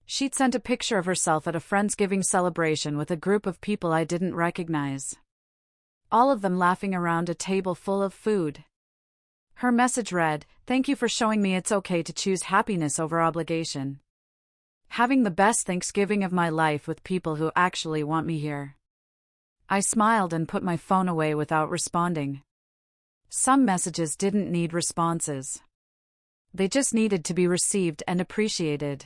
She'd sent a picture of herself at a Friendsgiving celebration with a group of people I didn't recognize. All of them laughing around a table full of food. Her message read, "Thank you for showing me it's okay to choose happiness over obligation. Having the best Thanksgiving of my life with people who actually want me here." I smiled and put my phone away without responding. Some messages didn't need responses. They just needed to be received and appreciated.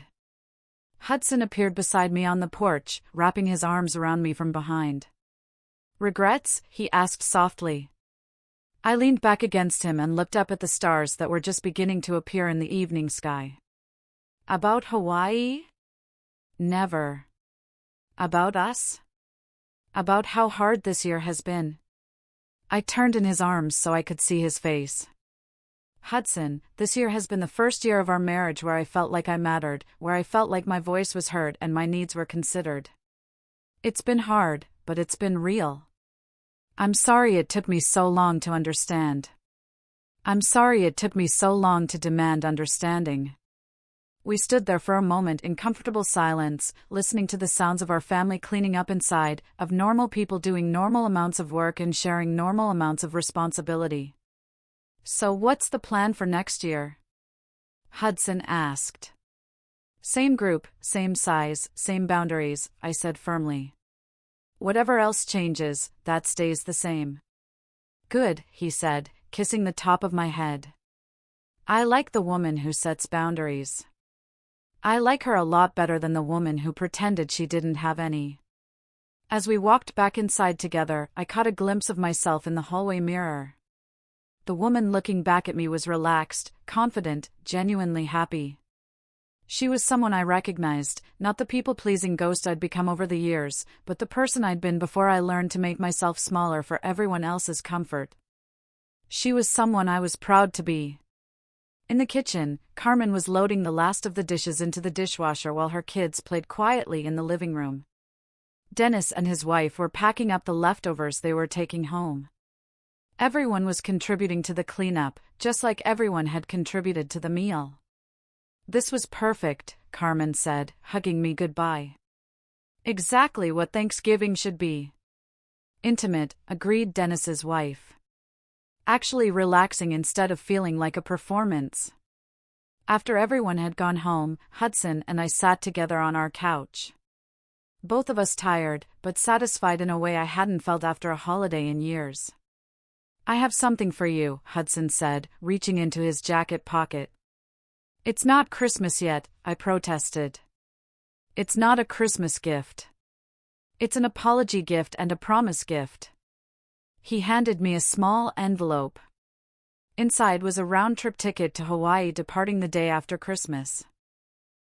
Hudson appeared beside me on the porch, wrapping his arms around me from behind. "Regrets?" he asked softly. I leaned back against him and looked up at the stars that were just beginning to appear in the evening sky. "About Hawaii? Never. About us? About how hard this year has been." I turned in his arms so I could see his face. "Hudson, this year has been the first year of our marriage where I felt like I mattered, where I felt like my voice was heard and my needs were considered. It's been hard, but it's been real. I'm sorry it took me so long to understand. I'm sorry it took me so long to demand understanding." We stood there for a moment in comfortable silence, listening to the sounds of our family cleaning up inside, of normal people doing normal amounts of work and sharing normal amounts of responsibility. "So what's the plan for next year?" Hudson asked. "Same group, same size, same boundaries," I said firmly. "Whatever else changes, that stays the same." "Good," he said, kissing the top of my head. "I like the woman who sets boundaries. I like her a lot better than the woman who pretended she didn't have any." As we walked back inside together, I caught a glimpse of myself in the hallway mirror. The woman looking back at me was relaxed, confident, genuinely happy. She was someone I recognized, not the people-pleasing ghost I'd become over the years, but the person I'd been before I learned to make myself smaller for everyone else's comfort. She was someone I was proud to be. In the kitchen, Carmen was loading the last of the dishes into the dishwasher while her kids played quietly in the living room. Dennis and his wife were packing up the leftovers they were taking home. Everyone was contributing to the cleanup, just like everyone had contributed to the meal. "This was perfect," Carmen said, hugging me goodbye. "Exactly what Thanksgiving should be." "Intimate," agreed Dennis's wife. "Actually relaxing instead of feeling like a performance." After everyone had gone home, Hudson and I sat together on our couch. Both of us tired, but satisfied in a way I hadn't felt after a holiday in years. "I have something for you," Hudson said, reaching into his jacket pocket. "It's not Christmas yet," I protested. "It's not a Christmas gift. It's an apology gift and a promise gift." He handed me a small envelope. Inside was a round-trip ticket to Hawaii departing the day after Christmas.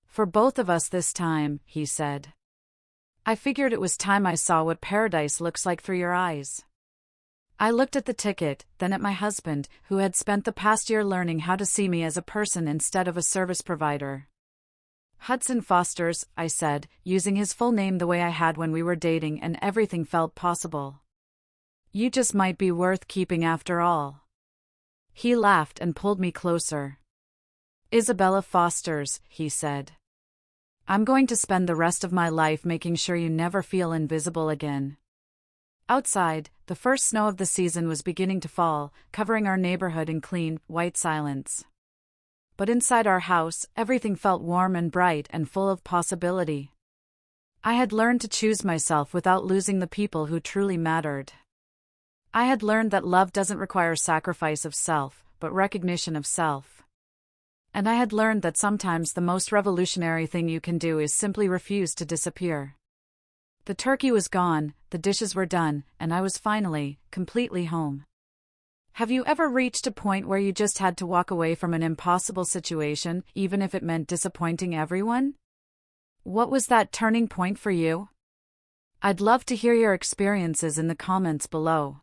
"For both of us this time," he said. "I figured it was time I saw what paradise looks like through your eyes." I looked at the ticket, then at my husband, who had spent the past year learning how to see me as a person instead of a service provider. "Hudson Foster's," I said, using his full name the way I had when we were dating and everything felt possible. "You just might be worth keeping after all." He laughed and pulled me closer. "Isabella Foster's," he said. "I'm going to spend the rest of my life making sure you never feel invisible again." Outside, the first snow of the season was beginning to fall, covering our neighborhood in clean, white silence. But inside our house, everything felt warm and bright and full of possibility. I had learned to choose myself without losing the people who truly mattered. I had learned that love doesn't require sacrifice of self, but recognition of self. And I had learned that sometimes the most revolutionary thing you can do is simply refuse to disappear. The turkey was gone, the dishes were done, and I was finally, completely home. Have you ever reached a point where you just had to walk away from an impossible situation, even if it meant disappointing everyone? What was that turning point for you? I'd love to hear your experiences in the comments below.